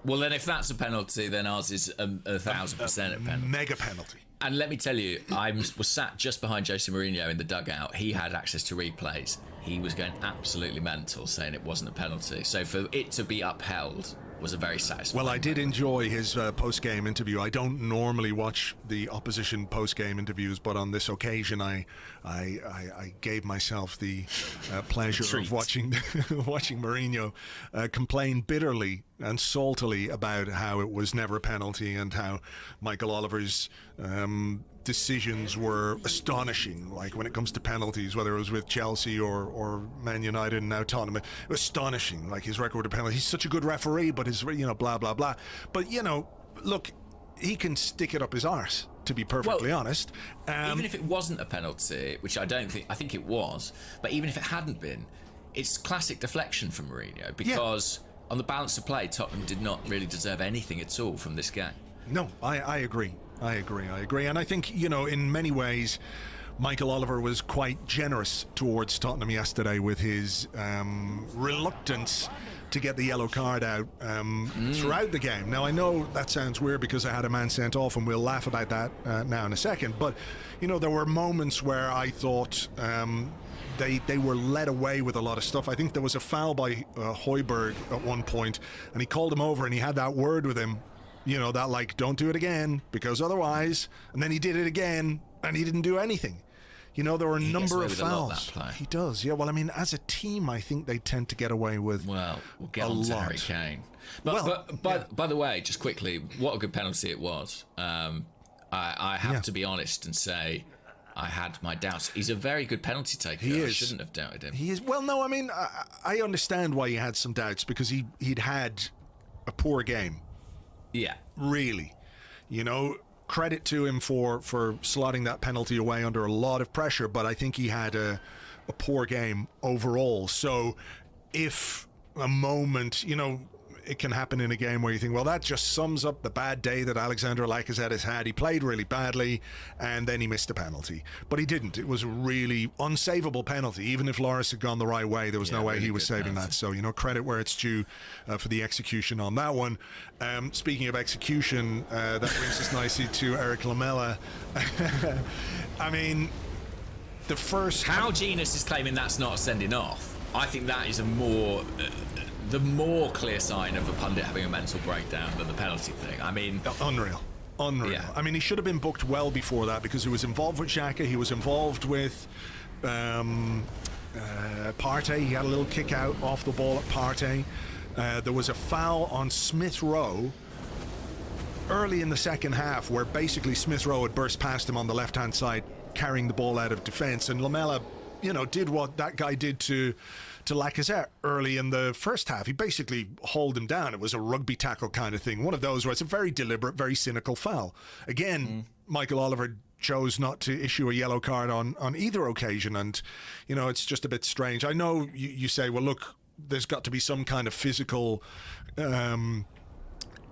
[SPEAKER 2] well, then if that's a penalty, then ours is 1,000% a penalty.
[SPEAKER 1] Mega penalty. And
[SPEAKER 2] let me tell you, I was sat just behind Jose Mourinho in the dugout. He had access to replays. He was going absolutely mental, saying it wasn't a penalty. So for it to be upheld was a very satisfying.
[SPEAKER 1] Well, I did enjoy his post-game interview. I don't normally watch the opposition post-game interviews, but on this occasion, I gave myself the pleasure of watching Mourinho complain bitterly and saltily about how it was never a penalty and how Michael Oliver's decisions were astonishing. Like when it comes to penalties, whether it was with Chelsea or Man United and now Tottenham, it was astonishing. Like his record of penalties. He's such a good referee, but his, you know, blah blah blah. But you know, look, he can stick it up his arse, to be perfectly honest.
[SPEAKER 2] Even if it wasn't a penalty, which I think it was, but even if it hadn't been, it's classic deflection from Mourinho, because on the balance of play, Tottenham did not really deserve anything at all from this game.
[SPEAKER 1] No, I agree. I agree. And I think, you know, in many ways, Michael Oliver was quite generous towards Tottenham yesterday with his reluctance to get the yellow card out throughout the game. Now, I know that sounds weird because I had a man sent off, and we'll laugh about that now in a second. But, you know, there were moments where I thought they were led away with a lot of stuff. I think there was a foul by Højbjerg at one point, and he called him over and he had that word with him. You know, that like, don't do it again, because otherwise, and then he did it again, and he didn't do anything. You know, there were a number of fouls. He does, yeah. Well, I mean, as a team, I think they tend to get away with
[SPEAKER 2] we'll get on to Harry Kane. But by the way, just quickly, what a good penalty it was. I have to be honest and say I had my doubts. He's a very good penalty taker. I shouldn't have doubted him.
[SPEAKER 1] He is. Well, no, I mean, I understand why he had some doubts, because he'd had a poor game.
[SPEAKER 2] Yeah.
[SPEAKER 1] Really. You know, credit to him for slotting that penalty away under a lot of pressure, but I think he had a poor game overall. So if a moment, you know, it can happen in a game where you think, well, that just sums up the bad day that Alexander Lacazette has had. He played really badly, and then he missed a penalty. But he didn't. It was a really unsavable penalty. Even if Loris had gone the right way, there was no way really he was saving that. So, you know, credit where it's due for the execution on that one. Speaking of execution, that brings us nicely to Eric Lamela. I mean, the first...
[SPEAKER 2] How Genius is claiming that's not a sending off, I think that is a more... the more clear sign of a pundit having a mental breakdown than the penalty thing. I mean...
[SPEAKER 1] Unreal. Yeah. I mean, he should have been booked well before that, because he was involved with Xhaka, he was involved with Partey. He had a little kick out off the ball at Partey. There was a foul on Smith Rowe early in the second half, where basically Smith Rowe had burst past him on the left-hand side, carrying the ball out of defence, and Lamela did what that guy did to Lacazette early in the first half. He basically hauled him down. It was a rugby tackle kind of thing. One of those where it's a very deliberate, very cynical foul. Again, Michael Oliver chose not to issue a yellow card on either occasion, and it's just a bit strange. I know you say, well, look, there's got to be some kind of physical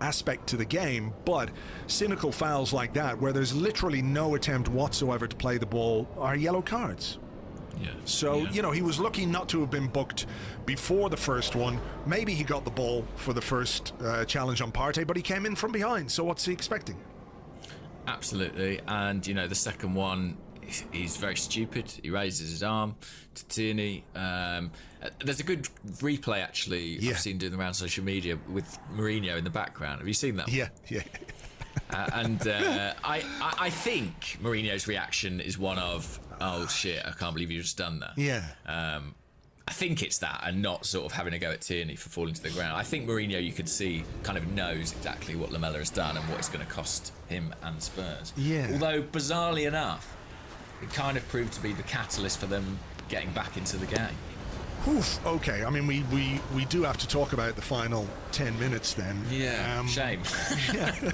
[SPEAKER 1] aspect to the game, but cynical fouls like that, where there's literally no attempt whatsoever to play the ball, are yellow cards.
[SPEAKER 2] Yeah.
[SPEAKER 1] So, he was lucky not to have been booked before the first one. Maybe he got the ball for the first challenge on Partey, but he came in from behind. So what's he expecting?
[SPEAKER 2] Absolutely. And, the second one, he's very stupid. He raises his arm to Tierney. There's a good replay, actually, I've seen doing around social media with Mourinho in the background. Have you seen that?
[SPEAKER 1] Yeah.
[SPEAKER 2] I think Mourinho's reaction is one of, oh shit, I can't believe you just done that.
[SPEAKER 1] Yeah.
[SPEAKER 2] I think it's that, and not sort of having a go at Tierney for falling to the ground. I think Mourinho, you could see, kind of knows exactly what Lamela has done and what it's going to cost him and Spurs.
[SPEAKER 1] Yeah.
[SPEAKER 2] Although, bizarrely enough, it kind of proved to be the catalyst for them getting back into the game.
[SPEAKER 1] Oof, okay. I mean, we do have to talk about the final 10 minutes then.
[SPEAKER 2] Yeah, shame.
[SPEAKER 1] Yeah.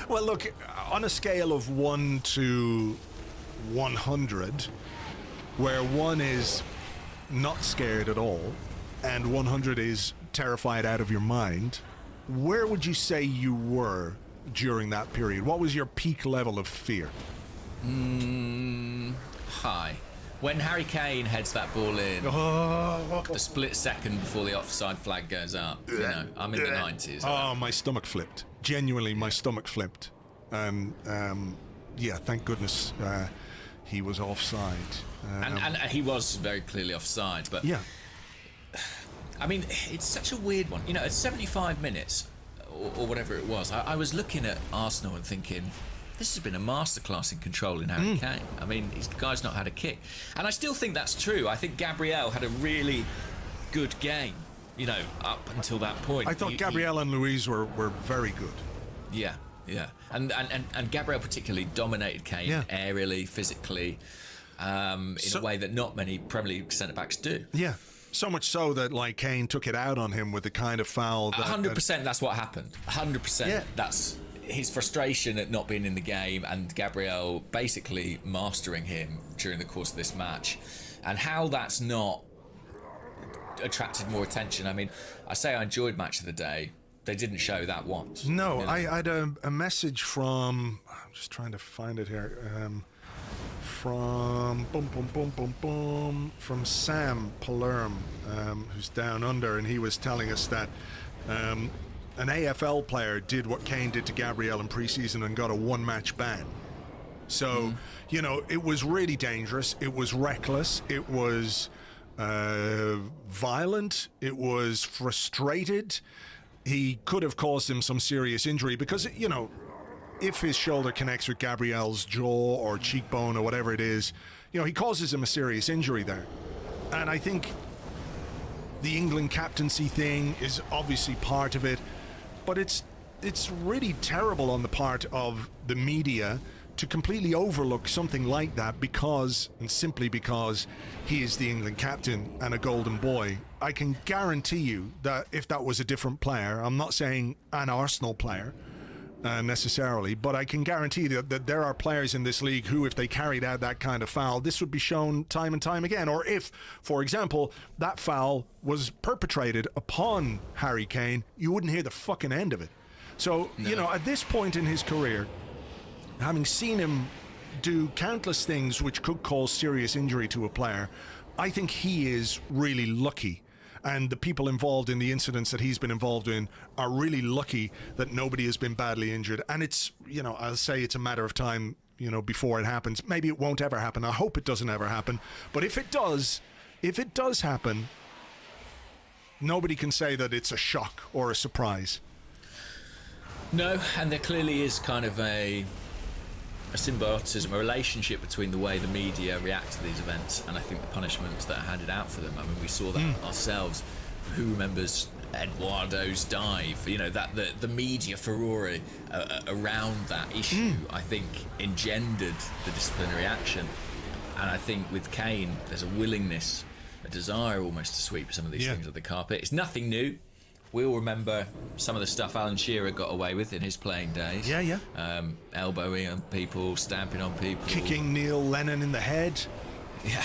[SPEAKER 1] Well, look, on a scale of 1 to 100, where 1 is not scared at all and 100 is terrified out of your mind, where would you say you were during that period? What was your peak level of fear?
[SPEAKER 2] High. When Harry Kane heads that ball in, the split second before the offside flag goes up, I'm in the 90s.
[SPEAKER 1] Oh, my stomach flipped. Genuinely, my stomach flipped. And, thank goodness he was offside.
[SPEAKER 2] And he was very clearly offside. But,
[SPEAKER 1] yeah.
[SPEAKER 2] I mean, it's such a weird one. At 75 minutes, or whatever it was, I was looking at Arsenal and thinking, this has been a masterclass in controlling Harry Kane. I mean, the guy's not had a kick. And I still think that's true. I think Gabriel had a really good game, up until that point.
[SPEAKER 1] I thought Gabriel and Luiz were very good.
[SPEAKER 2] Yeah. And Gabriel particularly dominated Kane aerially, physically, in a way that not many Premier League centre-backs do.
[SPEAKER 1] Yeah. So much so that, Kane took it out on him with the kind of foul.
[SPEAKER 2] 100% that's what happened. 100%. Yeah. That's his frustration at not being in the game, and Gabriel basically mastering him during the course of this match, and how that's not attracted more attention. I mean, I say I enjoyed Match of the Day. They didn't show that once.
[SPEAKER 1] No, I had a message from, I'm just trying to find it here, from from Sam Palerm, who's down under, and he was telling us that an AFL player did what Kane did to Gabriel in pre-season and got a one-match ban. So, it was really dangerous. It was reckless. It was violent. It was frustrated. He could have caused him some serious injury because, if his shoulder connects with Gabriel's jaw or cheekbone or whatever it is, he causes him a serious injury there. And I think the England captaincy thing is obviously part of it. But it's really terrible on the part of the media to completely overlook something like that simply because he is the England captain and a golden boy. I can guarantee you that if that was a different player, I'm not saying an Arsenal player necessarily, but I can guarantee that there are players in this league who, if they carried out that kind of foul, this would be shown time and time again. Or if, for example, that foul was perpetrated upon Harry Kane, you wouldn't hear the fucking end of it. So, at this point in his career, having seen him do countless things which could cause serious injury to a player, I think he is really lucky. And the people involved in the incidents that he's been involved in are really lucky that nobody has been badly injured. And it's, I'll say it's a matter of time, before it happens. Maybe it won't ever happen. I hope it doesn't ever happen. But if it does happen, nobody can say that it's a shock or a surprise.
[SPEAKER 2] No, and there clearly is kind of a symbiotism, a relationship between the way the media react to these events and I think the punishments that are handed out for them. I mean, we saw that ourselves. Who remembers Eduardo's dive? That the media furore around that issue, I think, engendered the disciplinary action. And I think with Kane, there's a willingness, a desire almost to sweep some of these things off the carpet. It's nothing new. We all remember some of the stuff Alan Shearer got away with in his playing days.
[SPEAKER 1] Yeah.
[SPEAKER 2] Elbowing on people, stamping on people.
[SPEAKER 1] Kicking Neil Lennon in the head.
[SPEAKER 2] Yeah.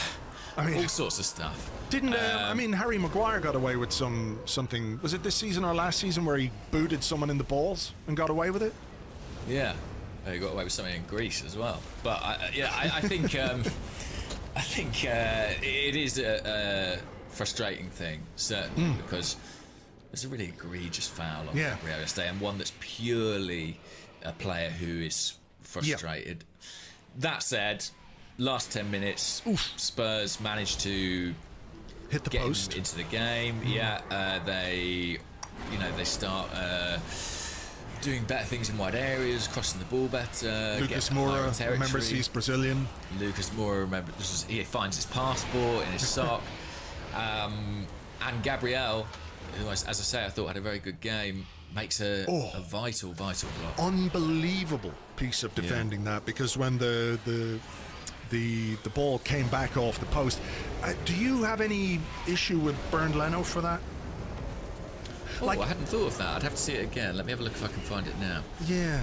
[SPEAKER 1] I mean,
[SPEAKER 2] all sorts of stuff.
[SPEAKER 1] Didn't Harry Maguire got away with something? Was it this season or last season where he booted someone in the balls and got away with it?
[SPEAKER 2] Yeah, he got away with something in Greece as well. But I think I think it is a frustrating thing, certainly, because there's a really egregious foul on Gabriel yesterday, and one that's purely a player who is frustrated. That said, last 10 minutes, Spurs managed to
[SPEAKER 1] hit the post
[SPEAKER 2] into the game. They start doing better things in wide areas, crossing the ball better.
[SPEAKER 1] Lucas Moura, remembers he's Brazilian.
[SPEAKER 2] Lucas Moura, he finds his passport in his sock. And Gabriel, who, as I say, I thought had a very good game, makes a vital block.
[SPEAKER 1] Unbelievable piece of defending that, because when the ball came back off the post, do you have any issue with Bernd Leno for that?
[SPEAKER 2] I hadn't thought of that. I'd have to see it again. Let me have a look if I can find it now.
[SPEAKER 1] Yeah.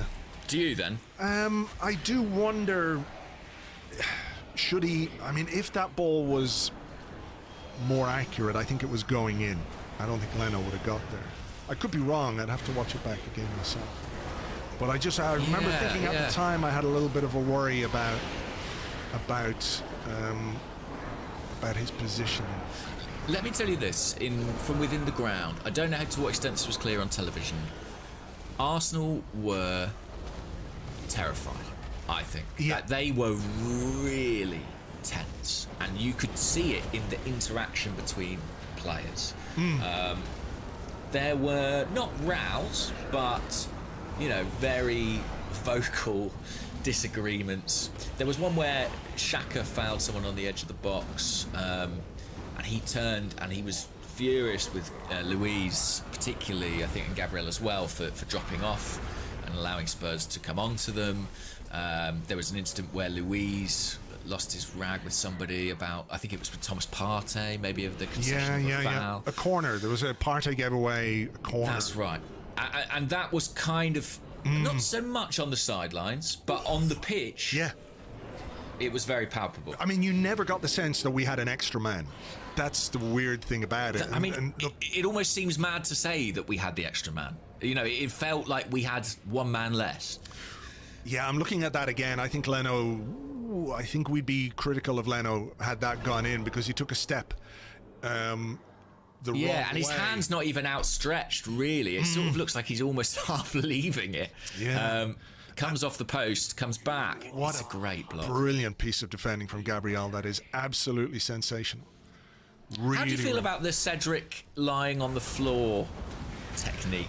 [SPEAKER 2] Do you then?
[SPEAKER 1] I do wonder, should he... I mean, if that ball was more accurate, I think it was going in. I don't think Leno would have got there. I could be wrong. I'd have to watch it back again myself. But I remember thinking at the time I had a little bit of a worry about his positioning.
[SPEAKER 2] Let me tell you this, from within the ground, I don't know to what extent this was clear on television. Arsenal were terrified, I think.
[SPEAKER 1] Yeah.
[SPEAKER 2] They were really tense, and you could see it in the interaction between players. There were not rows, but very vocal disagreements. There was one where Xhaka fouled someone on the edge of the box, and he turned and he was furious with Luiz, particularly, I think, and Gabriel as well, for dropping off and allowing Spurs to come onto them. There was an incident where Luiz lost his rag with somebody about, I think it was with Thomas Partey, maybe of the concession of a foul.
[SPEAKER 1] A corner. There was a Partey gave away a corner.
[SPEAKER 2] That's right. And that was kind of not so much on the sidelines, but on the pitch.
[SPEAKER 1] Yeah.
[SPEAKER 2] It was very palpable.
[SPEAKER 1] I mean, you never got the sense that we had an extra man. That's the weird thing about it.
[SPEAKER 2] I mean, it almost seems mad to say that we had the extra man. It felt like we had one man less.
[SPEAKER 1] Yeah, I'm looking at that again. I think we'd be critical of Leno had that gone in, because he took a step and
[SPEAKER 2] his hand's not even outstretched, really. It sort of looks like he's almost half leaving it.
[SPEAKER 1] Yeah.
[SPEAKER 2] Comes off the post, comes back. What a great block.
[SPEAKER 1] Brilliant piece of defending from Gabriel. That is absolutely sensational. Really.
[SPEAKER 2] How do you feel about the Cedric lying on the floor technique?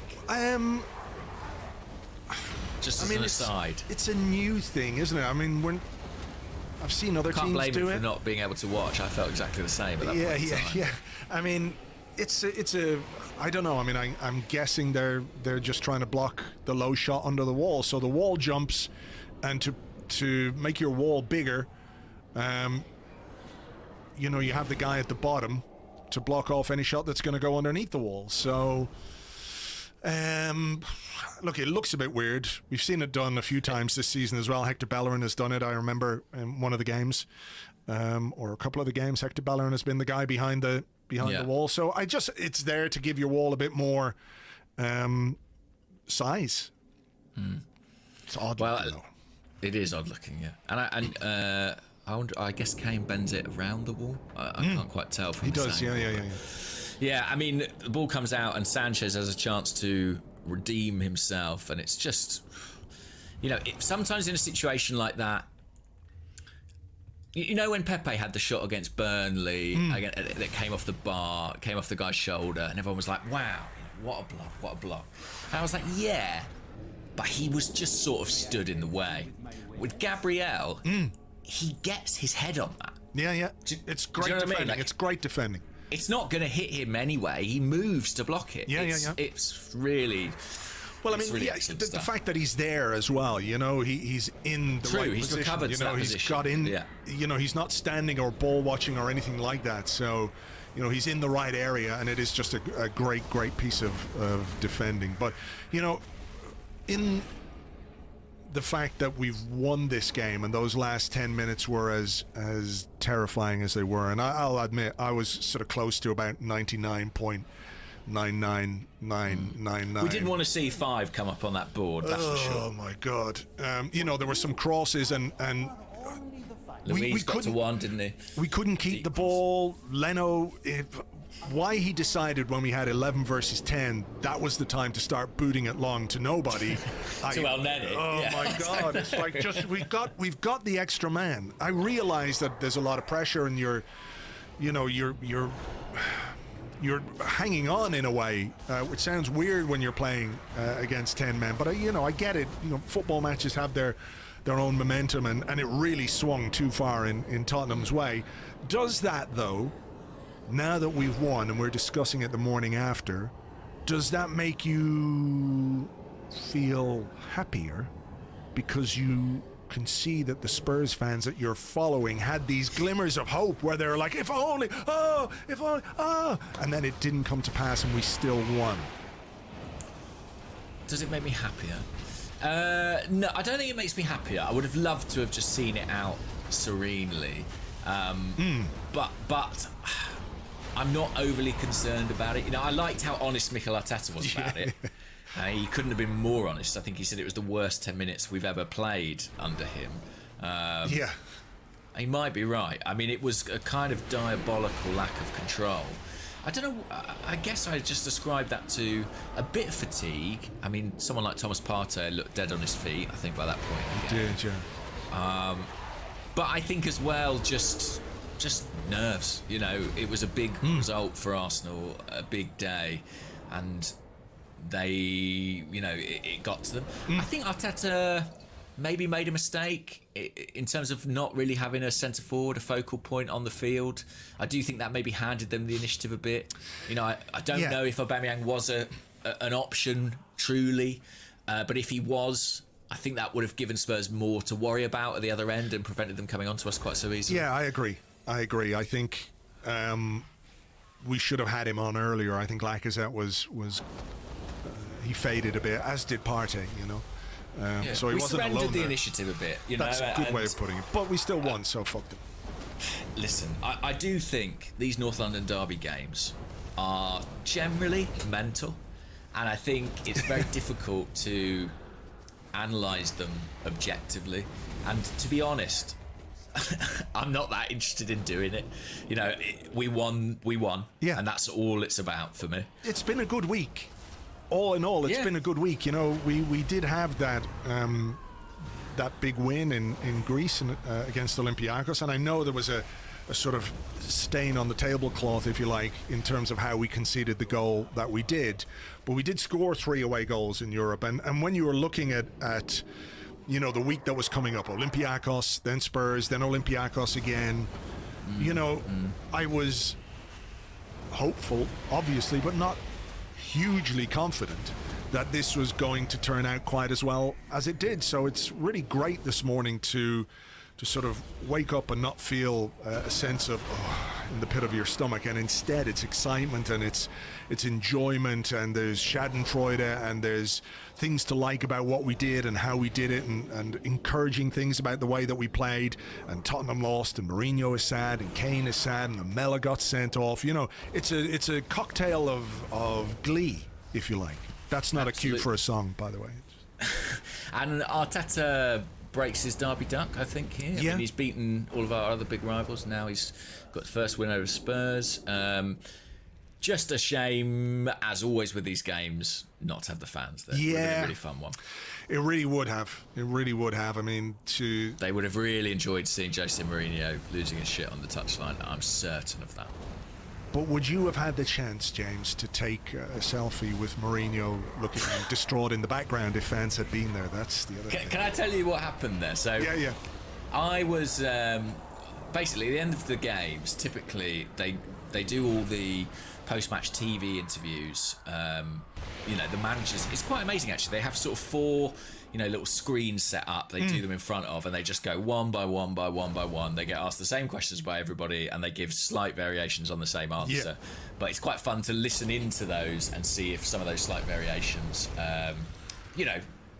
[SPEAKER 2] Just as an aside.
[SPEAKER 1] It's a new thing, isn't it? I mean, I've seen other teams do it.
[SPEAKER 2] Can't blame him for not being able to watch. I felt exactly the same at that point in time.
[SPEAKER 1] Yeah. I mean, it's a I don't know. I mean, I'm guessing they're just trying to block the low shot under the wall. So the wall jumps, and to make your wall bigger, you have the guy at the bottom to block off any shot that's going to go underneath the wall. So, look, it looks a bit weird. We've seen it done a few times this season as well. Hector Bellerin has done it. I remember in one of the games, or a couple of the games, Hector Bellerin has been the guy behind the wall. So it's there to give your wall a bit more size. It's odd.
[SPEAKER 2] Well, it is odd looking, yeah. And I guess Kane bends it around the wall. I can't quite tell from the
[SPEAKER 1] does,
[SPEAKER 2] angle. Yeah, I mean, the ball comes out and Sanchez has a chance to redeem himself, and it's just, sometimes in a situation like that, when Pepe had the shot against Burnley, that came off the bar, came off the guy's shoulder, and everyone was like, wow, what a block. And I was like, yeah, but he was just sort of stood in the way. With Gabriel, he gets his head on that.
[SPEAKER 1] Yeah. It's great defending. It's great defending.
[SPEAKER 2] It's not going to hit him anyway. He moves to block it.
[SPEAKER 1] Yeah.
[SPEAKER 2] It's really...
[SPEAKER 1] Well, I
[SPEAKER 2] It's
[SPEAKER 1] mean,
[SPEAKER 2] really
[SPEAKER 1] yeah,
[SPEAKER 2] excellent
[SPEAKER 1] the
[SPEAKER 2] stuff.
[SPEAKER 1] fact that he's there as well, he's in the
[SPEAKER 2] True,
[SPEAKER 1] right
[SPEAKER 2] he's
[SPEAKER 1] position.
[SPEAKER 2] recovered to that
[SPEAKER 1] He's
[SPEAKER 2] position.
[SPEAKER 1] got in.
[SPEAKER 2] Yeah.
[SPEAKER 1] He's not standing or ball watching or anything like that. So, he's in the right area, and it is just a great piece of defending. But, in the fact that we've won this game and those last 10 minutes were as terrifying as they were, and I'll admit I was sort of close to about 99.99999.
[SPEAKER 2] We didn't want to see 5 come up on that board, that's for sure.
[SPEAKER 1] Oh my God! There were some crosses and
[SPEAKER 2] Louise got to
[SPEAKER 1] couldn't-
[SPEAKER 2] 1, didn't he?
[SPEAKER 1] we couldn't keep the ball. Leno, why he decided when we had 11 versus 10, that was the time to start booting it long to nobody.
[SPEAKER 2] To El Nene.
[SPEAKER 1] Oh
[SPEAKER 2] Yeah.
[SPEAKER 1] my God! It's like we've got the extra man. I realize that there's a lot of pressure, and you're hanging on in a way, which sounds weird when you're playing against 10 men. But I get it. Football matches have their own momentum, and it really swung too far in Tottenham's way. Does that, though, now that we've won and we're discussing it the morning after, does that make you feel happier because you can see that the Spurs fans that you're following had these glimmers of hope where they're like, if only, and then it didn't come to pass and we still won?
[SPEAKER 2] Does it make me happier? No, I don't think it makes me happier. I would have loved to have just seen it out serenely. But I'm not overly concerned about it. I liked how honest Mikel Arteta was about it. He couldn't have been more honest. I think he said it was the worst 10 minutes we've ever played under him.
[SPEAKER 1] Yeah.
[SPEAKER 2] He might be right. I mean, it was a kind of diabolical lack of control. I don't know, I guess I just described that to a bit of fatigue. I mean, someone like Thomas Partey looked dead on his feet, I think, by that point.
[SPEAKER 1] Did you?
[SPEAKER 2] But I think as well, just nerves. It was a big result for Arsenal, a big day, and they, it got to them. I think Arteta maybe made a mistake in terms of not really having a centre forward, a focal point on the field. I do think that maybe handed them the initiative a bit. I don't know if Aubameyang was an option truly, but if he was, I think that would have given Spurs more to worry about at the other end and prevented them coming onto us quite so easily.
[SPEAKER 1] Yeah, I agree. I think we should have had him on earlier. I think Lacazette was he faded a bit, as did Partey. So he
[SPEAKER 2] we
[SPEAKER 1] wasn't alone
[SPEAKER 2] surrendered the
[SPEAKER 1] there.
[SPEAKER 2] initiative a bit.
[SPEAKER 1] That's a good way of putting it. But we still won, so fuck them.
[SPEAKER 2] Listen, I do think these North London derby games are generally mental, and I think it's very difficult to analyse them objectively. And to be honest, I'm not that interested in doing it. We won,
[SPEAKER 1] Yeah.
[SPEAKER 2] and that's all it's about for me.
[SPEAKER 1] It's been a good week. All in all, it's been a good week. We did have that big win in Greece against Olympiacos, and I know there was a sort of stain on the tablecloth, if you like, in terms of how we conceded the goal that we did. But we did score 3 away goals in Europe, and when you were looking at the week that was coming up, Olympiacos, then Spurs, then Olympiacos again, I was hopeful, obviously, but not hugely confident that this was going to turn out quite as well as it did. So it's really great this morning to sort of wake up and not feel a sense of in the pit of your stomach, and instead it's excitement and it's enjoyment, and there's schadenfreude, and there's things to like about what we did and how we did it, and encouraging things about the way that we played. And Tottenham lost, and Mourinho is sad, and Kane is sad, and Lamela got sent off. It's a cocktail of glee, if you like. That's not
[SPEAKER 2] Absolutely.
[SPEAKER 1] a cue for a song, by the way.
[SPEAKER 2] And Arteta breaks his Derby duck, I think, here. I mean, he's beaten all of our other big rivals. Now he's got the first win over Spurs. Just a shame, as always with these games, not to have the fans there.
[SPEAKER 1] Yeah.
[SPEAKER 2] It would have been a really fun one.
[SPEAKER 1] It really would have. It really would have. I mean,
[SPEAKER 2] They would have really enjoyed seeing Jose Mourinho losing his shit on the touchline. I'm certain of that.
[SPEAKER 1] But would you have had the chance, James, to take a selfie with Mourinho looking distraught in the background if fans had been there? That's the other thing.
[SPEAKER 2] Can I tell you what happened there? So
[SPEAKER 1] Yeah.
[SPEAKER 2] I was basically at the end of the games. Typically, they they do all the post-match TV interviews. The managers, it's quite amazing actually. They have sort of 4 little screens set up. They do them in front of, and they just go one by one by one by one. They get asked the same questions by everybody, and they give slight variations on the same answer. But it's quite fun to listen into those and see if some of those slight variations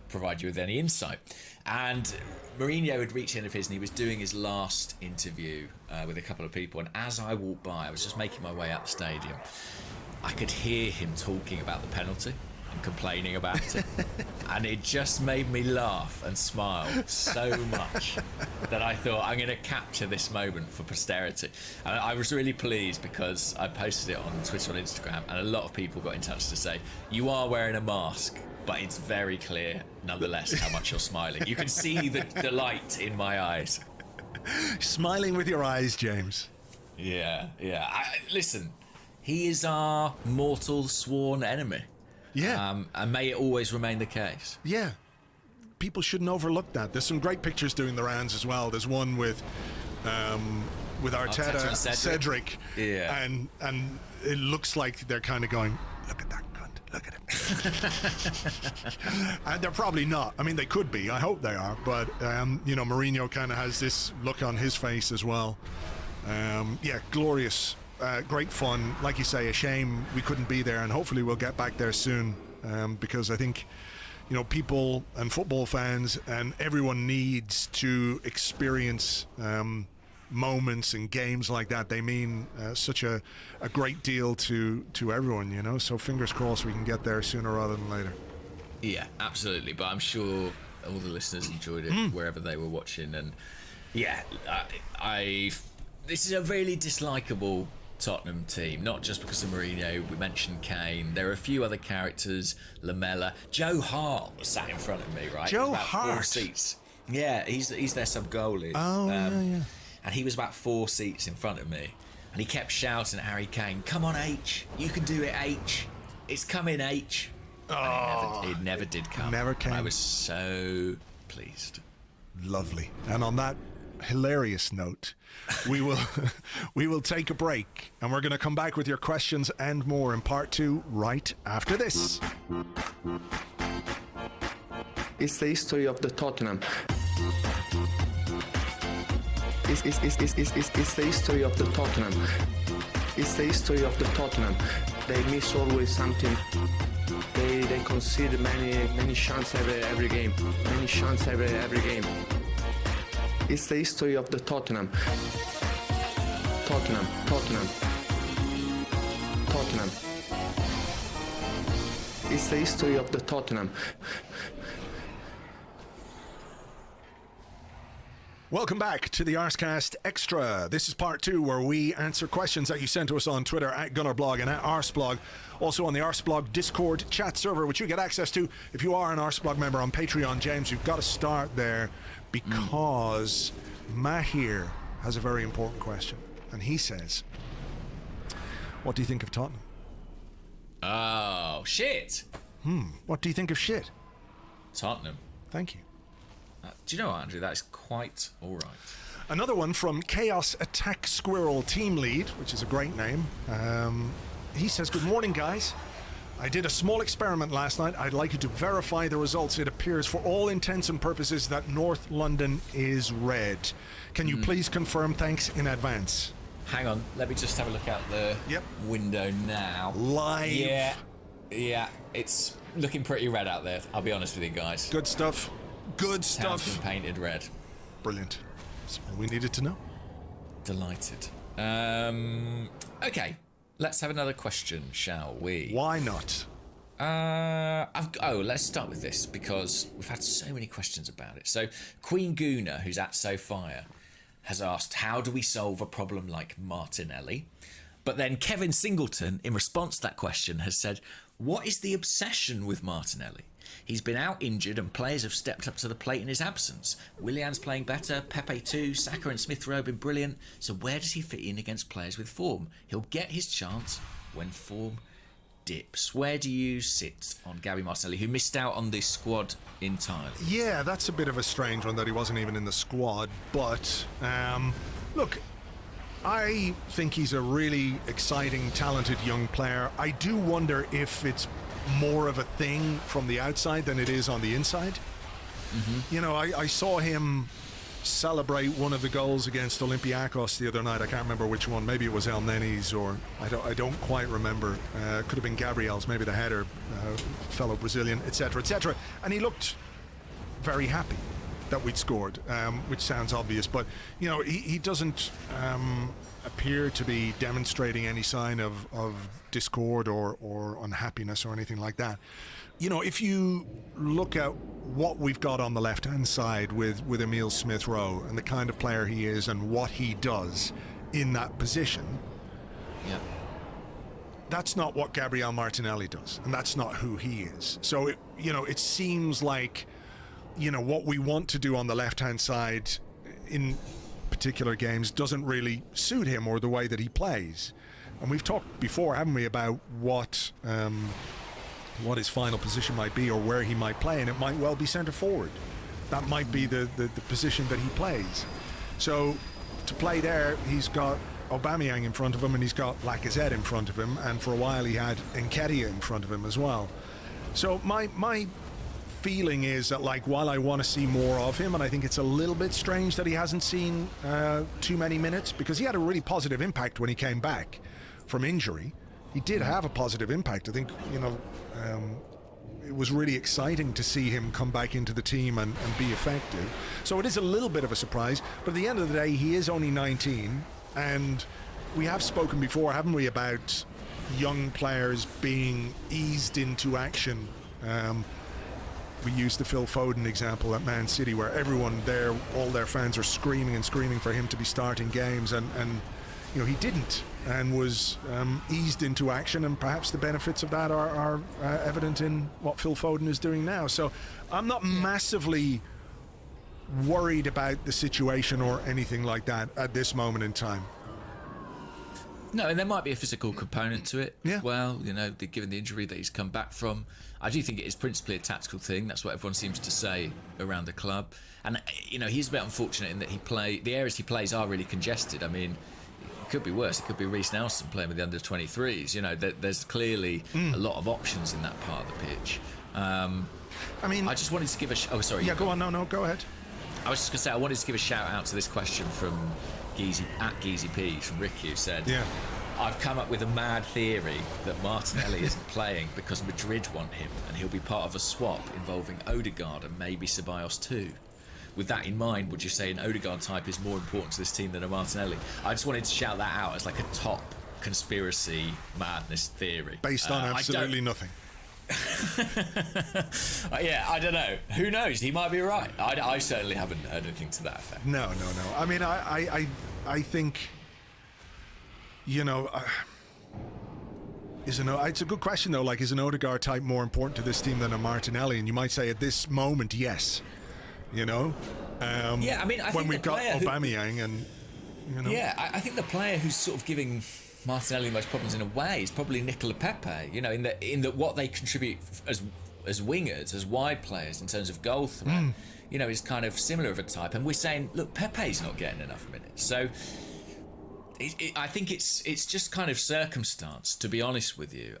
[SPEAKER 2] provide you with any insight. And Mourinho had reached the end of his, and he was doing his last interview with a couple of people. And as I walked by, I was just making my way out the stadium. I could hear him talking about the penalty and complaining about it. And it just made me laugh and smile so much that I thought, I'm going to capture this moment for posterity. And I was really pleased because I posted it on Twitter and Instagram, and a lot of people got in touch to say, you are wearing a mask, but it's very clear, nonetheless, how much you're smiling. You can see the delight in my eyes.
[SPEAKER 1] Smiling with your eyes, James.
[SPEAKER 2] Yeah. Listen, he is our mortal sworn enemy.
[SPEAKER 1] Yeah.
[SPEAKER 2] And may it always remain the case.
[SPEAKER 1] Yeah. People shouldn't overlook that. There's some great pictures doing the rounds as well. There's one with Arteta
[SPEAKER 2] and
[SPEAKER 1] Cedric.
[SPEAKER 2] Yeah.
[SPEAKER 1] And it looks like they're kind of going, look at that cunt, look at him. And they're probably not. I mean, they could be. I hope they are. But, Mourinho kind of has this look on his face as well. Glorious. Great fun. Like you say, a shame we couldn't be there, and hopefully we'll get back there soon, because I think people and football fans and everyone needs to experience moments and games like that. They mean such a great deal to everyone, so fingers crossed we can get there sooner rather than later.
[SPEAKER 2] Yeah, absolutely. But I'm sure all the listeners enjoyed it wherever they were watching. And this is a really dislikable Tottenham team, not just because of Mourinho. We mentioned Kane. There are a few other characters. Lamella, Joe Hart was sat in front of me, right?
[SPEAKER 1] Joe
[SPEAKER 2] about
[SPEAKER 1] Hart,
[SPEAKER 2] 4 seats. Yeah, he's their sub goalie.
[SPEAKER 1] Oh, yeah.
[SPEAKER 2] And he was about 4 seats in front of me, and he kept shouting at Harry Kane, "Come on, H, you can do it, H. It's coming, H."
[SPEAKER 1] Oh,
[SPEAKER 2] and it never did come.
[SPEAKER 1] Never came.
[SPEAKER 2] I was so pleased.
[SPEAKER 1] Lovely. And on that hilarious note, we will take a break, and we're going to come back with your questions and more in part 2 right after this.
[SPEAKER 3] It's the history of the Tottenham. It's the history of the Tottenham. It's the history of the Tottenham. They miss always something. They concede many chances every game. Many chances every game. It's the history of the Tottenham. Tottenham. It's the history of the Tottenham.
[SPEAKER 1] Welcome back to the Arscast Extra. This is part 2, where we answer questions that you sent to us on Twitter at Gunnerblog and at Arsblog. Also on the Arsblog Discord chat server, which you get access to if you are an Arsblog member on Patreon. James, you've got to start there because Mahir has a very important question. And he says, what do you think of Tottenham?
[SPEAKER 2] Oh, shit.
[SPEAKER 1] What do you think of shit?
[SPEAKER 2] Tottenham.
[SPEAKER 1] Thank you.
[SPEAKER 2] Do you know what, Andrew? That is quite all right.
[SPEAKER 1] Another one from Chaos Attack Squirrel Team Lead, which is a great name. He says, good morning, guys. I did a small experiment last night. I'd like you to verify the results. It appears for all intents and purposes that North London is red. Can you please confirm? Thanks in advance.
[SPEAKER 2] Hang on. Let me just have a look out the window now.
[SPEAKER 1] Live.
[SPEAKER 2] Yeah. It's looking pretty red out there. I'll be honest with you guys.
[SPEAKER 1] Good stuff. Good
[SPEAKER 2] Town's
[SPEAKER 1] stuff.
[SPEAKER 2] been painted red.
[SPEAKER 1] Brilliant. That's all we needed to know.
[SPEAKER 2] Delighted. Okay. Let's have another question, shall we?
[SPEAKER 1] Why not?
[SPEAKER 2] Let's start with this because we've had so many questions about it. So Queen Guna, who's at SoFire, has asked, how do we solve a problem like Martinelli? But then Kevin Singleton, in response to that question, has said, what is the obsession with Martinelli? He's been out injured and players have stepped up to the plate in his absence. Willian's playing better, Pepe too, Saka and Smith Rowe have been brilliant. So where does he fit in against players with form? He'll get his chance when form dips. Where do you sit on Gabby Martinelli, who missed out on this squad entirely?
[SPEAKER 1] Yeah, that's a bit of a strange one that he wasn't even in the squad. But, look, I think he's a really exciting, talented young player. I do wonder if it's more of a thing from the outside than it is on the inside. You know, I saw him celebrate one of the goals against Olympiacos the other night. I can't remember which one. Maybe it was El Neni's, or I don't quite remember. Could have been Gabriel's, maybe the header, fellow Brazilian, etc., etc. And he looked very happy that we'd scored, which sounds obvious, but you know, he doesn't appear to be demonstrating any sign of discord or unhappiness or anything like that. You know, if you look at what we've got on the left-hand side with Emile Smith-Rowe and the kind of player he is and what he does in that position, that's not what Gabriel Martinelli does, and that's not who he is. So, it seems like, what we want to do on the left-hand side in particular games doesn't really suit him or the way that he plays. And we've talked before, haven't we, about what his final position might be or where he might play, and it might well be centre forward. That might be the position that he plays. So to play there, he's got Aubameyang in front of him and he's got Lacazette in front of him, and for a while he had Nketiah in front of him as well. So my feeling is that, like, while I want to see more of him, and I think it's a little bit strange that he hasn't seen too many minutes, because he had a really positive impact when he came back from injury. He did have a positive impact. I think, it was really exciting to see him come back into the team and be effective. So it is a little bit of a surprise, but at the end of the day, he is only 19, and we have spoken before, haven't we, about young players being eased into action. We used the Phil Foden example at Man City, where everyone there, all their fans are screaming and screaming for him to be starting games, and he didn't, and was eased into action, and perhaps the benefits of that are evident in what Phil Foden is doing now. So I'm not massively worried about the situation or anything like that at this moment in time.
[SPEAKER 2] No, and there might be a physical component to it as well, given the injury that he's come back from. I do think it is principally a tactical thing. That's what everyone seems to say around the club. And, he's a bit unfortunate in that the areas he plays are really congested. I mean, it could be worse. It could be Reece Nelson playing with the under-23s. There's clearly a lot of options in that part of the pitch. I just wanted to give a... Oh, sorry.
[SPEAKER 1] Yeah, go on. No, go ahead.
[SPEAKER 2] I was just going to say, I wanted to give a shout-out to this question from Geezy P, from Ricky, who said... I've come up with a mad theory that Martinelli isn't playing because Madrid want him, and he'll be part of a swap involving Odegaard and maybe Ceballos too. With that in mind, would you say an Odegaard type is more important to this team than a Martinelli? I just wanted to shout that out as like a top conspiracy madness theory.
[SPEAKER 1] Based on absolutely nothing.
[SPEAKER 2] I don't know. Who knows? He might be right. I certainly haven't heard anything to that effect.
[SPEAKER 1] No. I mean, I think... it's a good question though. Like, is an Odegaard type more important to this team than a Martinelli? And you might say at this moment, yes. I think when we've got Aubameyang and
[SPEAKER 2] I think the player who's sort of giving Martinelli the most problems in a way is probably Nicola Pepe. In that what they contribute as wingers, as wide players in terms of goal threat, is kind of similar of a type. And we're saying, look, Pepe's not getting enough minutes, so. I think it's just kind of circumstance, to be honest with you.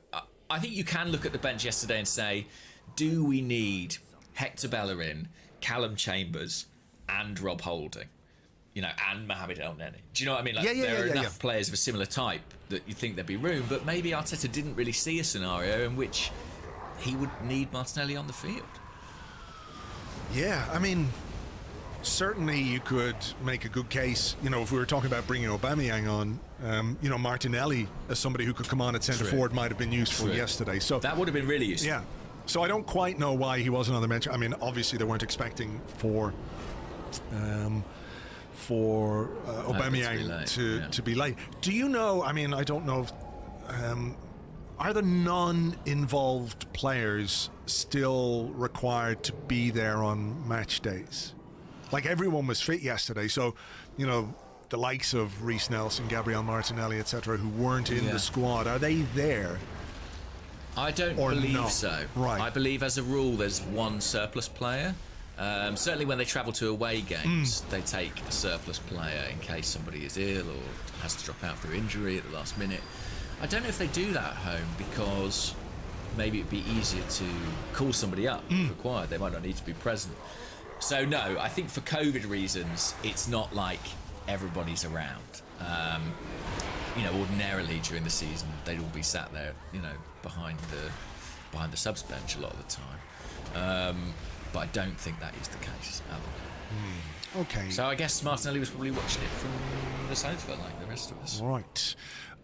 [SPEAKER 2] I think you can look at the bench yesterday and say, do we need Hector Bellerin, Callum Chambers, and Rob Holding? And Mohamed El Neni. Do you know what I mean? There are enough players of a similar type that you think there'd be room, but maybe Arteta didn't really see a scenario in which he would need Martinelli on the field.
[SPEAKER 1] Yeah, I mean... Certainly you could make a good case, if we were talking about bringing Aubameyang on, Martinelli as somebody who could come on at centre forward might have been useful yesterday. So
[SPEAKER 2] that would have been really useful.
[SPEAKER 1] Yeah. So I don't quite know why he wasn't on the bench. I mean, obviously they weren't expecting for Aubameyang to be late. Do you know, I mean, I don't know if, are the non-involved players still required to be there on match days? Like, everyone was fit yesterday, so, the likes of Reece Nelson, Gabriel Martinelli, etc., who weren't in the squad, are they there?
[SPEAKER 2] I don't believe so.
[SPEAKER 1] Right.
[SPEAKER 2] I believe, as a rule, there's one surplus player. Certainly when they travel to away games, they take a surplus player in case somebody is ill or has to drop out through injury at the last minute. I don't know if they do that at home because maybe it'd be easier to call somebody up if required. They might not need to be present. So no, I think for COVID reasons, it's not like everybody's around. Ordinarily during the season, they'd all be sat there, behind the subs bench a lot of the time. But I don't think that is the case at the moment.
[SPEAKER 1] Okay.
[SPEAKER 2] So I guess Martinelli was probably watching it from the sofa like the rest of us.
[SPEAKER 1] Right.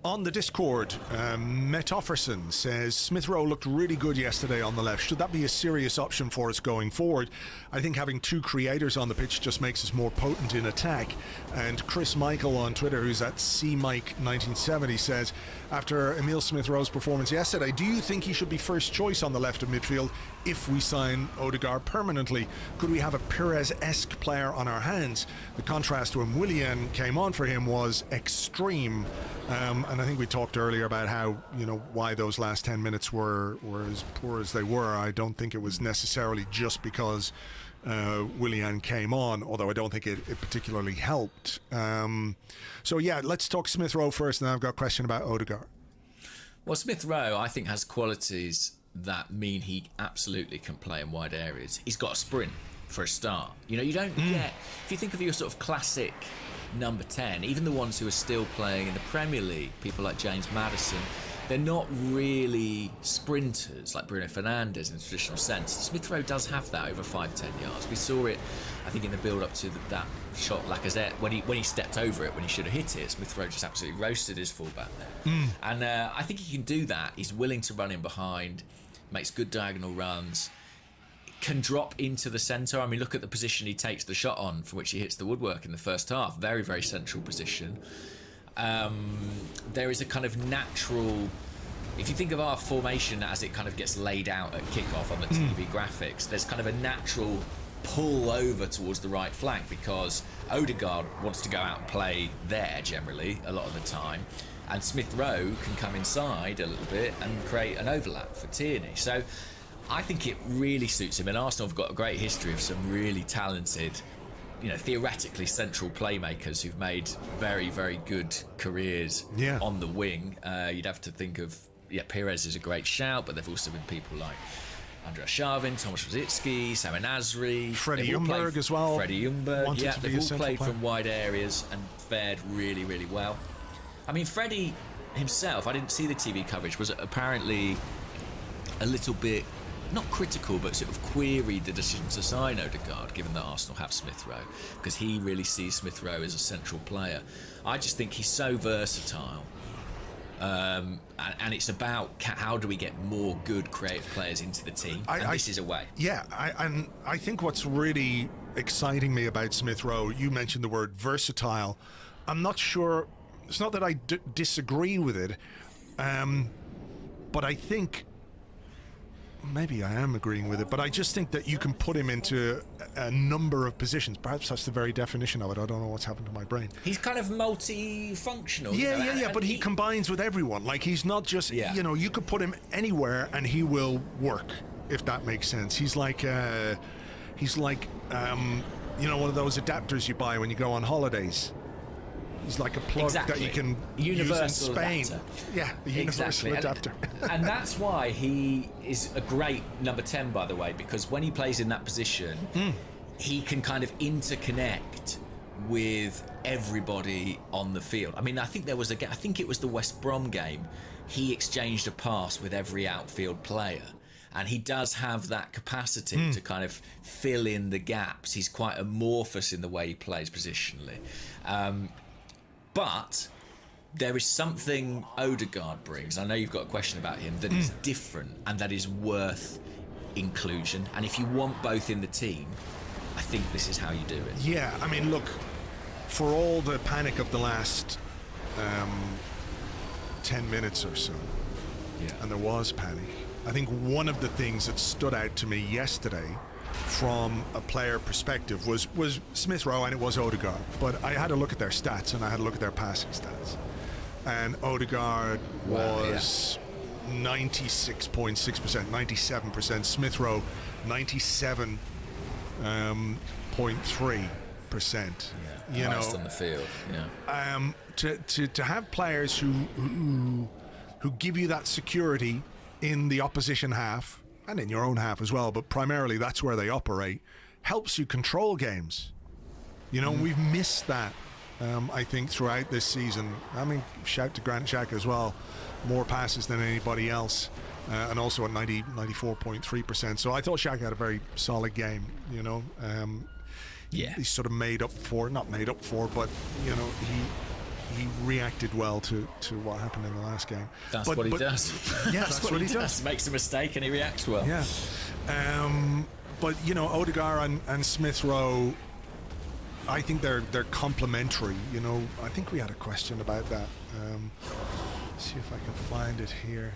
[SPEAKER 1] On the Discord, Metofferson says, Smith Rowe looked really good yesterday on the left. Should that be a serious option for us going forward? I think having two creators on the pitch just makes us more potent in attack. And Chris Michael on Twitter, who's at CMike1970, says, after Emile Smith Rowe's performance yesterday, do you think he should be first choice on the left of midfield if we sign Odegaard permanently? Could we have a Perez-esque player on our hands? The contrast when Willian came on for him was extreme. And I think we talked earlier about how, why those last 10 minutes were as poor as they were. I don't think it was necessarily just because Willian came on, although I don't think it particularly helped. So yeah, let's talk Smith Rowe first, and then I've got a question about Odegaard.
[SPEAKER 2] Well, Smith Rowe, I think, has qualities that mean he absolutely can play in wide areas. He's got a sprint for a start. You don't get, if you think of your sort of classic number 10, even the ones who are still playing in the Premier League, people like James Maddison, they're not really sprinters like Bruno Fernandes in the traditional sense. Smith Rowe does have that over 5-10 yards. We saw it, I think, in the build up to that shot Lacazette when he stepped over it when he should have hit it. Smith Rowe just absolutely roasted his fullback there. And I think he can do that. He's willing to run in behind, makes good diagonal runs, can drop into the centre. I mean, look at the position he takes the shot on, from which he hits the woodwork in the first half. Very, very central position. There is a kind of natural, if you think of our formation as it kind of gets laid out at kickoff on the TV graphics, there's kind of a natural pull over towards the right flank because Odegaard wants to go out and play there generally a lot of the time, and Smith Rowe can come inside a little bit and create an overlap for Tierney. So I think it really suits him, and Arsenal have got a great history of some really talented, theoretically central playmakers who've made very, very good careers on the wing. You'd have to think of, Perez is a great shout, but there've also been people like Andrea Sharvin, Tomasz Rosicky, Sam Nasri,
[SPEAKER 1] Freddie Ljungberg as well.
[SPEAKER 2] Freddie Ljungberg, they've all played from wide areas and fared really, really well. I mean, Freddie himself, I didn't see the TV coverage, was apparently a little bit, not critical, but sort of queried the decision to sign Odegaard, given that Arsenal have Smith Rowe, because he really sees Smith Rowe as a central player. I just think he's so versatile. And it's about how do we get more good creative players into the team, and this is a way.
[SPEAKER 1] Yeah, and I think what's really exciting me about Smith Rowe, you mentioned the word versatile. I'm not sure, it's not that I disagree with it, but I think, maybe I am agreeing with it, but I just think that you can put him into a number of positions. Perhaps that's the very definition of it. I don't know what's happened to my brain.
[SPEAKER 2] He's kind of multifunctional.
[SPEAKER 1] Yeah, but he combines with everyone. Like, he's not just, you could put him anywhere and he will work, if that makes sense. He's like one of those adapters you buy when you go on holidays. He's like a plug that you can use in Spain.
[SPEAKER 2] Adapter.
[SPEAKER 1] Yeah, the universal adapter.
[SPEAKER 2] And that's why he is a great number 10, by the way, because when he plays in that position, he can kind of interconnect with everybody on the field. I mean, I think it was the West Brom game. He exchanged a pass with every outfield player. And he does have that capacity to kind of fill in the gaps. He's quite amorphous in the way he plays positionally. But there is something Odegaard brings. I know you've got a question about him that is different and that is worth inclusion. And if you want both in the team, I think this is how you do it.
[SPEAKER 1] Yeah, I mean, look, for all the panic of the last 10 minutes or so, and there was panic, I think one of the things that stood out to me yesterday from a player perspective was Smith Rowe, and it was Odegaard, but I had to look at their stats and I had to look at their passing stats, and Odegaard was 96.6%, 97%, Smith Rowe 97.6%, 0.3%.
[SPEAKER 2] Yeah, highest on the field. Yeah.
[SPEAKER 1] To have players who give you that security in the opposition half and in your own half as well, but primarily that's where they operate, helps you control games. We've missed that, I think, throughout this season. I mean, shout to Grant Xhaka as well. More passes than anybody else, and also at 94.3%. So I thought Xhaka had a very solid game,
[SPEAKER 2] Yeah.
[SPEAKER 1] He sort of not made up for, but, he reacted well to what happened in the last game.
[SPEAKER 2] That's what he does.
[SPEAKER 1] Yeah, that's what he does.
[SPEAKER 2] Makes a mistake and he reacts well.
[SPEAKER 1] Yeah. But, Odegaard and Smith Rowe, I think they're complementary. I think we had a question about that. Let's see if I can find it here.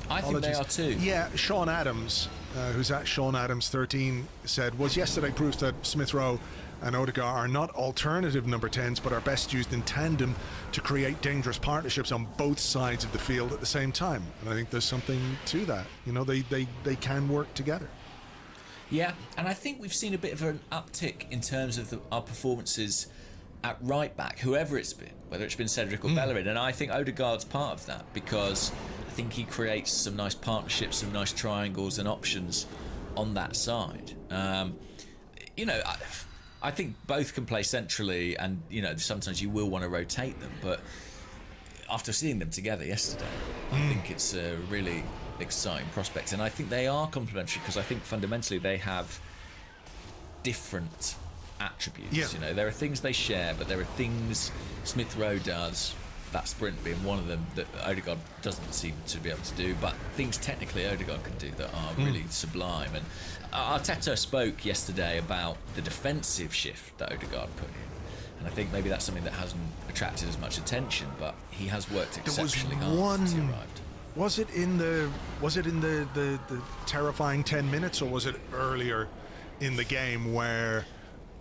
[SPEAKER 2] I think they are too.
[SPEAKER 1] Yeah, Sean Adams, who's at Sean Adams 13, said, was yesterday proof that Smith Rowe and Odegaard are not alternative number 10s, but are best used in tandem to create dangerous partnerships on both sides of the field at the same time. And I think there's something to that. They can work together.
[SPEAKER 2] Yeah, and I think we've seen a bit of an uptick in terms of our performances at right back, whoever it's been, whether it's been Cedric or Bellerin. And I think Odegaard's part of that, because I think he creates some nice partnerships, some nice triangles and options on that side. I think both can play centrally, and sometimes you will want to rotate them, but after seeing them together yesterday, I think it's a really exciting prospect, and I think they are complementary, because I think fundamentally they have different attributes.
[SPEAKER 1] Yeah.
[SPEAKER 2] There are things they share, but there are things Smith Rowe does, that sprint being one of them, that Odegaard doesn't seem to be able to do, but things technically Odegaard can do that are really sublime. And Arteta spoke yesterday about the defensive shift that Odegaard put in, and I think maybe that's something that hasn't attracted as much attention, but he has worked exceptionally hard since he arrived.
[SPEAKER 1] Was it in the terrifying 10 minutes, or was it earlier in the game where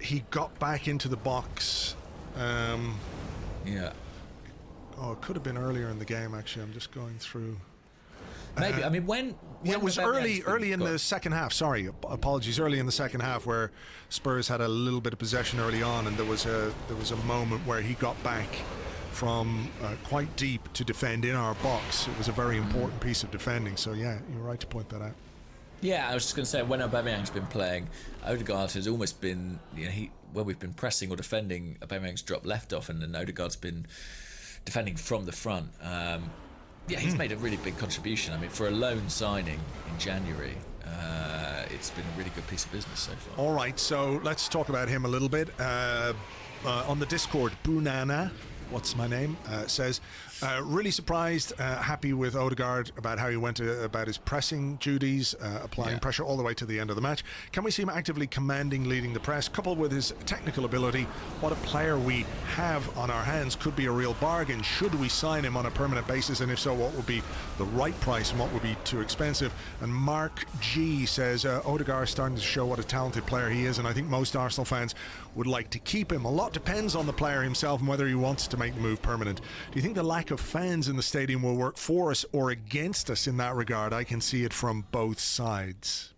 [SPEAKER 1] he got back into the box?
[SPEAKER 2] Yeah.
[SPEAKER 1] Oh, it could have been earlier in the game, actually. I'm just going through.
[SPEAKER 2] Maybe. I mean, when
[SPEAKER 1] it was early in the second half. Sorry, apologies. Early in the second half, where Spurs had a little bit of possession early on, and there was a moment where he got back from quite deep to defend in our box. It was a very important piece of defending. So yeah, you're right to point that out.
[SPEAKER 2] Yeah, I was just going to say, when Aubameyang's been playing, Odegaard has almost been, when we've been pressing or defending, Aubameyang's dropped left off, and then Odegaard's been defending from the front. He's made a really big contribution. I mean, for a loan signing in January, it's been a really good piece of business so far.
[SPEAKER 1] All right, so let's talk about him a little bit. On the Discord, Bunana, what's my name, says, really surprised, happy with Odegaard about how he went about his pressing duties, applying pressure all the way to the end of the match. Can we see him actively commanding, leading the press, coupled with his technical ability? What a player we have on our hands. Could be a real bargain. Should we sign him on a permanent basis, and if so, what would be the right price and what would be too expensive? And Mark G says, Odegaard is starting to show what a talented player he is, and I think most Arsenal fans would like to keep him. A lot depends on the player himself and whether he wants to make the move permanent. Do you think the lack of fans in the stadium will work for us or against us in that regard? I can see it from both sides.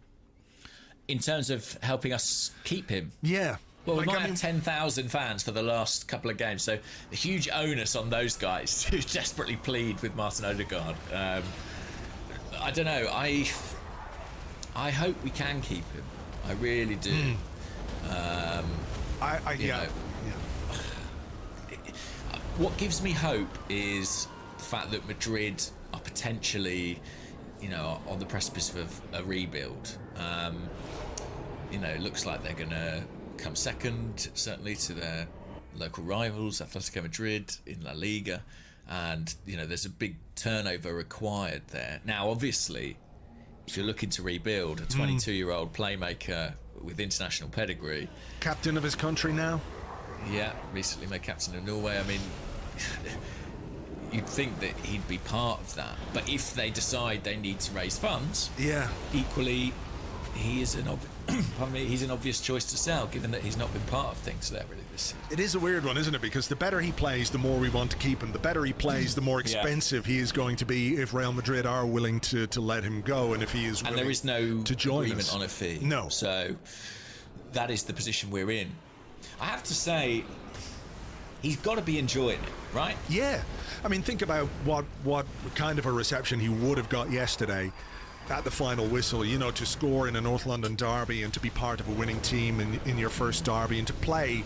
[SPEAKER 2] In terms of helping us keep him?
[SPEAKER 1] Yeah.
[SPEAKER 2] Well, we might have 10,000 fans for the last couple of games, so a huge onus on those guys who desperately plead with Martin Odegaard. I don't know. I hope we can keep him. I really do. What gives me hope is the fact that Madrid are potentially, on the precipice of a rebuild. It looks like they're going to come second, certainly, to their local rivals, Atletico Madrid in La Liga, and there's a big turnover required there. Now, obviously, if you're looking to rebuild, a 22-year-old playmaker with international pedigree,
[SPEAKER 1] captain of his country now.
[SPEAKER 2] Yeah, recently made captain of Norway. I mean, you'd think that he'd be part of that. But if they decide they need to raise funds, equally, he is an pardon me, he's an obvious choice to sell, given that he's not been part of things there really this season.
[SPEAKER 1] It is a weird one, isn't it? Because the better he plays, the more we want to keep him. The better he plays, the more expensive he is going to be if Real Madrid are willing to let him go, and if he is willing
[SPEAKER 2] and there is no
[SPEAKER 1] to join
[SPEAKER 2] agreement
[SPEAKER 1] us.
[SPEAKER 2] on a fee.
[SPEAKER 1] No.
[SPEAKER 2] So that is the position we're in. I have to say, he's got to be enjoying it, right?
[SPEAKER 1] Yeah. I mean, think about what kind of a reception he would have got yesterday at the final whistle, you know, to score in a North London derby and to be part of a winning team in your first derby and to play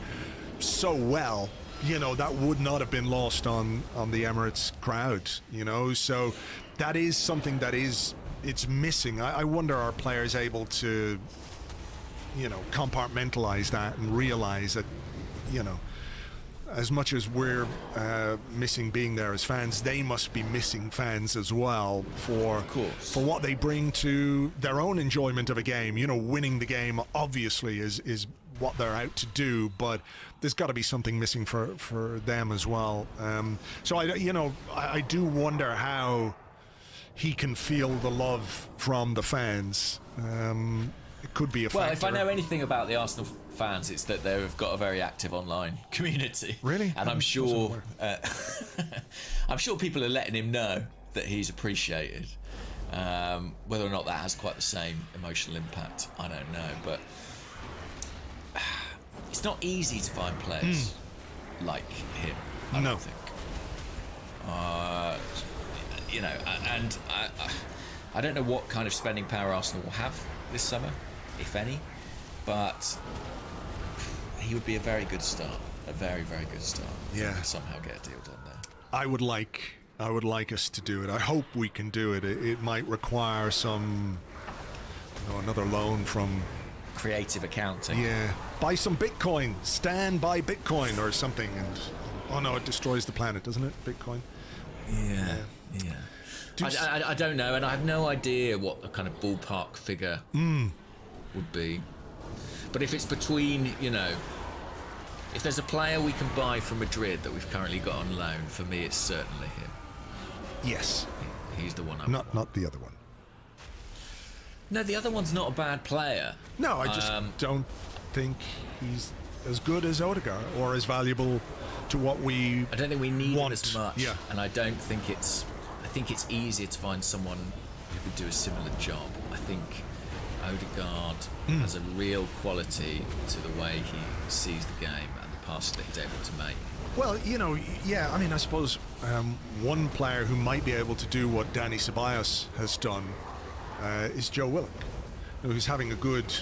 [SPEAKER 1] so well, you know, that would not have been lost on the Emirates crowd, you know. So that is something that it's missing. I wonder, are players able to, you know, compartmentalize that and realize that, you know, as much as we're missing being there as fans, they must be missing fans as well for what they bring to their own enjoyment of a game. You know, winning the game obviously is what they're out to do, but there's got to be something missing for them as well. So I do wonder how he can feel the love from the fans. It could be a factor.
[SPEAKER 2] Well, if I know anything about the Arsenal fans, it's that they've got a very active online community.
[SPEAKER 1] Really?
[SPEAKER 2] And I'm sure I'm sure people are letting him know that he's appreciated. Whether or not that has quite the same emotional impact, I don't know. But it's not easy to find players like him, I don't think. You know, and I don't know what kind of spending power Arsenal will have this summer, if any, but he would be a very good start, a very, very good start. If we could somehow get a deal done there. I would like us to do it. I hope we can do it. It might require some, you know, another loan from creative accounting.
[SPEAKER 1] Yeah, buy some Bitcoin, stand by Bitcoin or something, and oh no, it destroys the planet, doesn't it? Bitcoin.
[SPEAKER 2] Yeah. I don't know, and I have no idea what the kind of ballpark figure would be. But if it's between, you know, if there's a player we can buy from Madrid that we've currently got on loan, for me it's certainly him.
[SPEAKER 1] Yes.
[SPEAKER 2] He's the one.
[SPEAKER 1] Not the other one.
[SPEAKER 2] No, the other one's not a bad player.
[SPEAKER 1] No, I just don't think he's as good as Odegaard or as valuable to what we
[SPEAKER 2] I don't think we need
[SPEAKER 1] want.
[SPEAKER 2] him as much.
[SPEAKER 1] Yeah.
[SPEAKER 2] And I think it's easier to find someone who could do a similar job. I think Odegaard has a real quality to the way he sees the game and the passes that he's able to make.
[SPEAKER 1] Well, you know, yeah, I mean, I suppose one player who might be able to do what Dani Ceballos has done is Joe Willock, who's having a good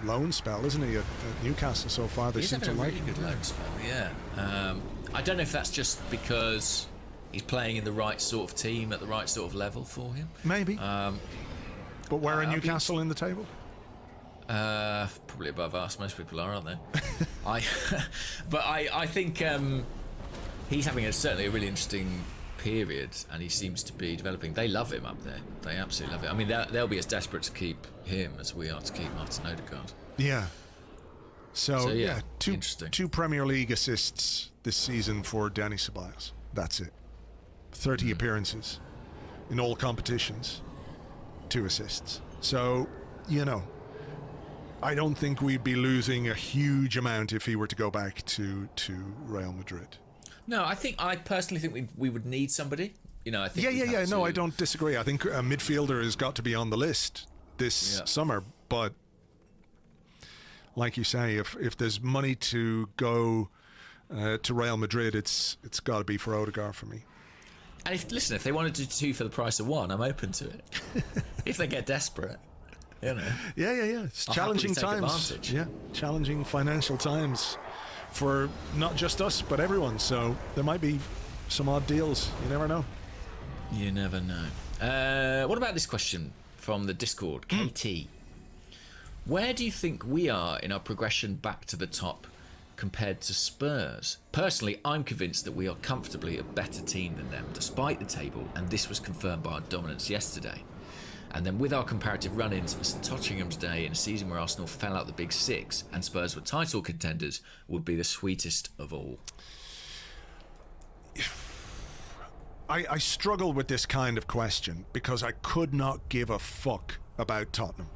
[SPEAKER 1] loan spell, isn't he, at Newcastle so far? They seem to like him.
[SPEAKER 2] He's having a really good loan spell, yeah. I don't know if that's just because he's playing in the right sort of team at the right sort of level for him. Maybe.
[SPEAKER 1] But where are Newcastle in the table?
[SPEAKER 2] Probably above us. Most people are, aren't they? I think he's having certainly a really interesting period, and he seems to be developing. They love him up there. They absolutely love it. I mean, they'll be as desperate to keep him as we are to keep Martin Odegaard.
[SPEAKER 1] Yeah. So yeah,
[SPEAKER 2] interesting.
[SPEAKER 1] 2 Premier League assists this season for Dani Ceballos. That's it. 30 appearances in all competitions. 2 assists. So, you know, I don't think we'd be losing a huge amount if he were to go back to Real Madrid.
[SPEAKER 2] No, I personally think we would need somebody. You know, I think.
[SPEAKER 1] Yeah. No, I don't disagree. I think a midfielder has got to be on the list this summer. But like you say, if there's money to go to Real Madrid, it's got to be for Odegaard for me.
[SPEAKER 2] And if they wanted to do 2 for the price of 1, I'm open to it. If they get desperate, you know. Yeah.
[SPEAKER 1] It's challenging times.
[SPEAKER 2] Advantage.
[SPEAKER 1] Yeah, challenging financial times for not just us but everyone. So there might be some odd deals. You never know.
[SPEAKER 2] You never know. What about this question from the Discord, KT? Where do you think we are in our progression back to the top compared to Spurs? Personally, I'm convinced that we are comfortably a better team than them, despite the table, and this was confirmed by our dominance yesterday. And then with our comparative run-ins, St Tottenham's Day in a season where Arsenal fell out the Big Six and Spurs were title contenders would be the sweetest of all.
[SPEAKER 1] I struggle with this kind of question because I could not give a fuck about Tottenham.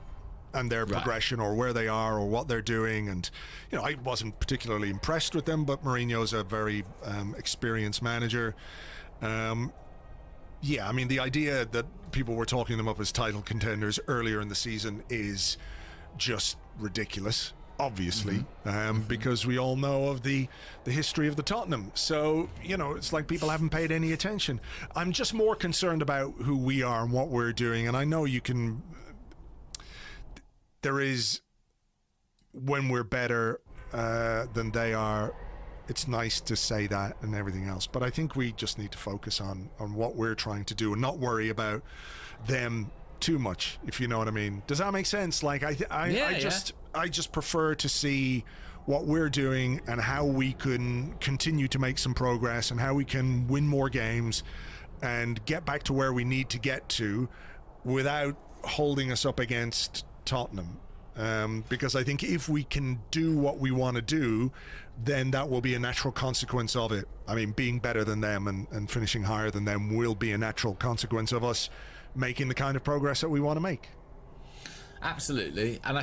[SPEAKER 1] and their
[SPEAKER 2] Right.
[SPEAKER 1] progression, or where they are, or what they're doing. And I wasn't particularly impressed with them, but Mourinho's a very experienced manager. Yeah, I mean, the idea that people were talking them up as title contenders earlier in the season is just ridiculous, obviously, because we all know of the history of the Tottenham. So, it's like people haven't paid any attention. I'm just more concerned about who we are and what we're doing. And I know there is, when we're better than they are, it's nice to say that and everything else, but I think we just need to focus on what we're trying to do and not worry about them too much, if you know what I mean. Does that make sense? Like, I just prefer to see what we're doing and how we can continue to make some progress and how we can win more games and get back to where we need to get to without holding us up against Tottenham. Because I think if we can do what we want to do, then that will be a natural consequence of it. I mean, being better than them and finishing higher than them will be a natural consequence of us making the kind of progress that we want to make.
[SPEAKER 2] Absolutely. And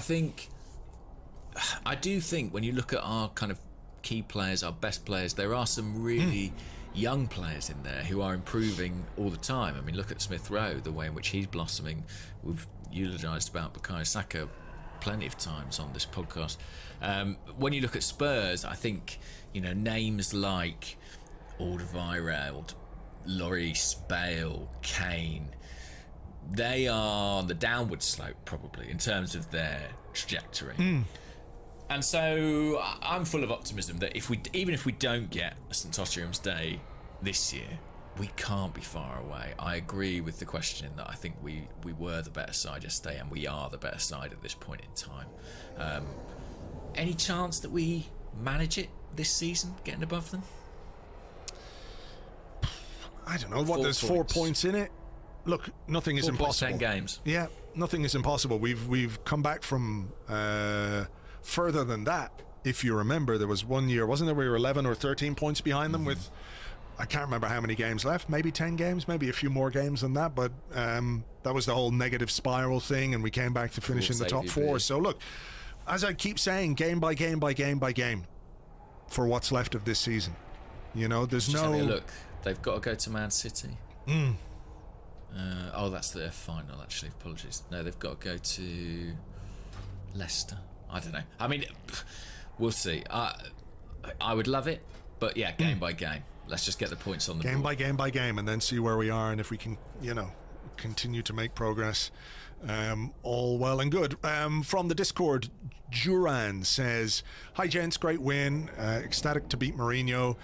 [SPEAKER 2] I do think when you look at our kind of key players, our best players, there are some really young players in there who are improving all the time. I mean, look at Smith Rowe, the way in which he's blossoming. We've eulogised about Bukayo Saka plenty of times on this podcast. When you look at Spurs, I think names like Alderweireld, Lloris, Bale, Kane, they are on the downward slope probably in terms of their trajectory. And so I'm full of optimism that even if we don't get a St Tottenham's Day this year, we can't be far away. I agree with the question that I think we were the better side yesterday, and we are the better side at this point in time. Any chance that we manage it this season, getting above them?
[SPEAKER 1] I don't know. There's 4 points in it. Look, nothing is impossible.
[SPEAKER 2] 10 games.
[SPEAKER 1] Yeah, nothing is impossible. We've come back from further than that. If you remember, there was 1 year, wasn't there, we were 11 or 13 points behind them with, I can't remember how many games left, maybe 10 games, maybe a few more games than that, but that was the whole negative spiral thing, and we came back to finish in the top 4. So look, as I keep saying, game by game by game by game for what's left of this season. There's
[SPEAKER 2] Just
[SPEAKER 1] no...
[SPEAKER 2] having a look. They've got to go to Man City. That's their final, actually. Apologies. No, they've got to go to Leicester. I don't know. I mean, we'll see. I would love it, but yeah, game by game. Let's just get the points on the board.
[SPEAKER 1] Game by game by game, and then see where we are, and if we can, continue to make progress. All well and good. From the Discord, Duran says, "Hi gents, great win. Ecstatic to beat Mourinho."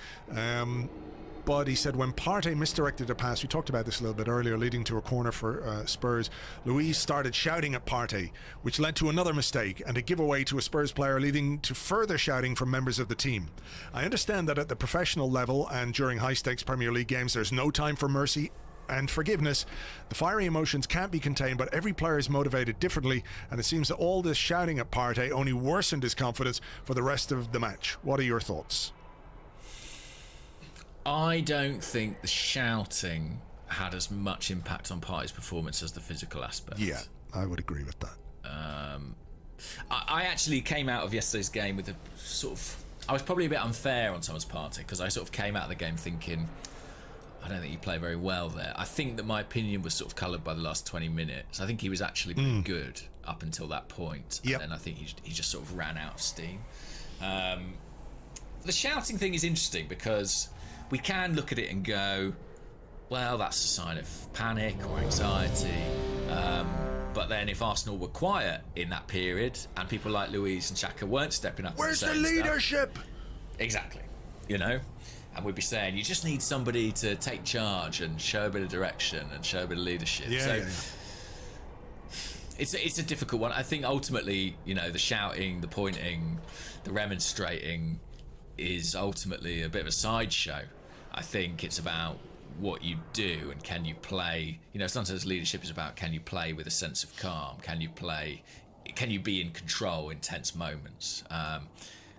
[SPEAKER 1] But he said when Partey misdirected a pass, we talked about this a little bit earlier, leading to a corner for Spurs, Luis started shouting at Partey, which led to another mistake and a giveaway to a Spurs player, leading to further shouting from members of the team. I understand that at the professional level and during high-stakes Premier League games, there's no time for mercy and forgiveness. The fiery emotions can't be contained, but every player is motivated differently, and it seems that all this shouting at Partey only worsened his confidence for the rest of the match. What are your thoughts?
[SPEAKER 2] I don't think the shouting had as much impact on Partey's performance as the physical aspect.
[SPEAKER 1] Yeah, I would agree with that.
[SPEAKER 2] I actually came out of yesterday's game with a sort of... I was probably a bit unfair on Thomas Partey, because I sort of came out of the game thinking, I don't think he played very well there. I think that my opinion was sort of coloured by the last 20 minutes. I think he was actually pretty good up until that point.
[SPEAKER 1] Yep.
[SPEAKER 2] And then I think he just sort of ran out of steam. The shouting thing is interesting because we can look at it and go, well, that's a sign of panic or anxiety. But then if Arsenal were quiet in that period and people like Luis and Xhaka weren't stepping up...
[SPEAKER 1] Where's the
[SPEAKER 2] saying
[SPEAKER 1] leadership?
[SPEAKER 2] Stuff, exactly. And we'd be saying, you just need somebody to take charge and show a bit of direction and show a bit of leadership. It's a difficult one. I think ultimately, the shouting, the pointing, the remonstrating is ultimately a bit of a sideshow. I think it's about what you do and can you play. Sometimes leadership is about, can you play with a sense of calm? Can you be in control in tense moments?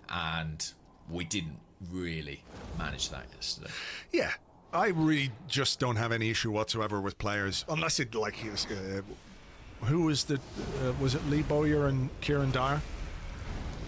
[SPEAKER 2] And we didn't really manage that yesterday.
[SPEAKER 1] Yeah, I really just don't have any issue whatsoever with players, unless it who was was it Lee Bowyer and Kieran Dyer?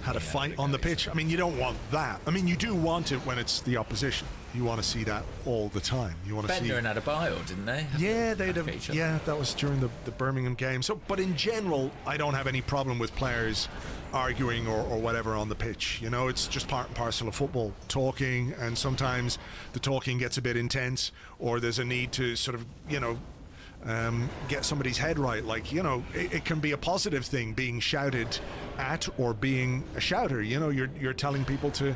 [SPEAKER 1] Had a fight on the pitch. I mean, you don't want that. I mean, you do want it when it's the opposition. You want to see that all the time. You want to see.
[SPEAKER 2] Bender and Adebayo, didn't they?
[SPEAKER 1] Yeah, they'd have. Yeah, that was during the Birmingham game. So, but in general, I don't have any problem with players arguing or whatever on the pitch. You know, it's just part and parcel of football, talking, and sometimes the talking gets a bit intense, or there's a need to sort of, get somebody's head right. Like, it can be a positive thing being shouted at or being a shouter. You're telling people to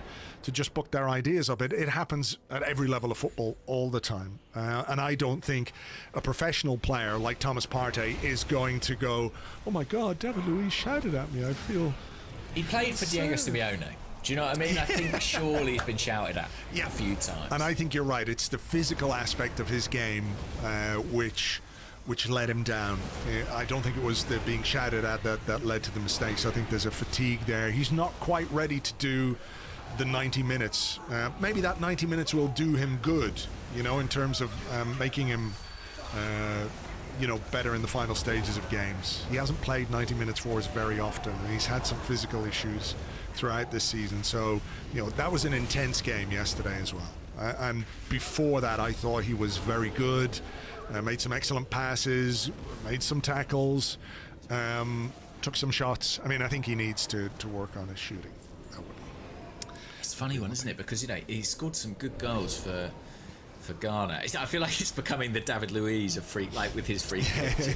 [SPEAKER 1] just book their ideas up. It happens at every level of football all the time. And I don't think a professional player like Thomas Partey is going to go, oh my God, David Luiz shouted at me. I feel...
[SPEAKER 2] He played for Diego Simeone. Do you know what I mean? I think surely he's been shouted at a few times.
[SPEAKER 1] And I think you're right. It's the physical aspect of his game which let him down. I don't think it was the being shouted at that led to the mistakes. I think there's a fatigue there. He's not quite ready to do the 90 minutes. Maybe that 90 minutes will do him good, in terms of making him, better in the final stages of games. He hasn't played 90 minutes for us very often, and he's had some physical issues throughout this season. So, that was an intense game yesterday as well. And before that, I thought he was very good. Made some excellent passes, made some tackles, took some shots. I mean, I think he needs to work on his shooting.
[SPEAKER 2] It's a funny one, isn't it? Because, he scored some good goals for Ghana. I feel like it's becoming the David Luiz of with his free kicks. He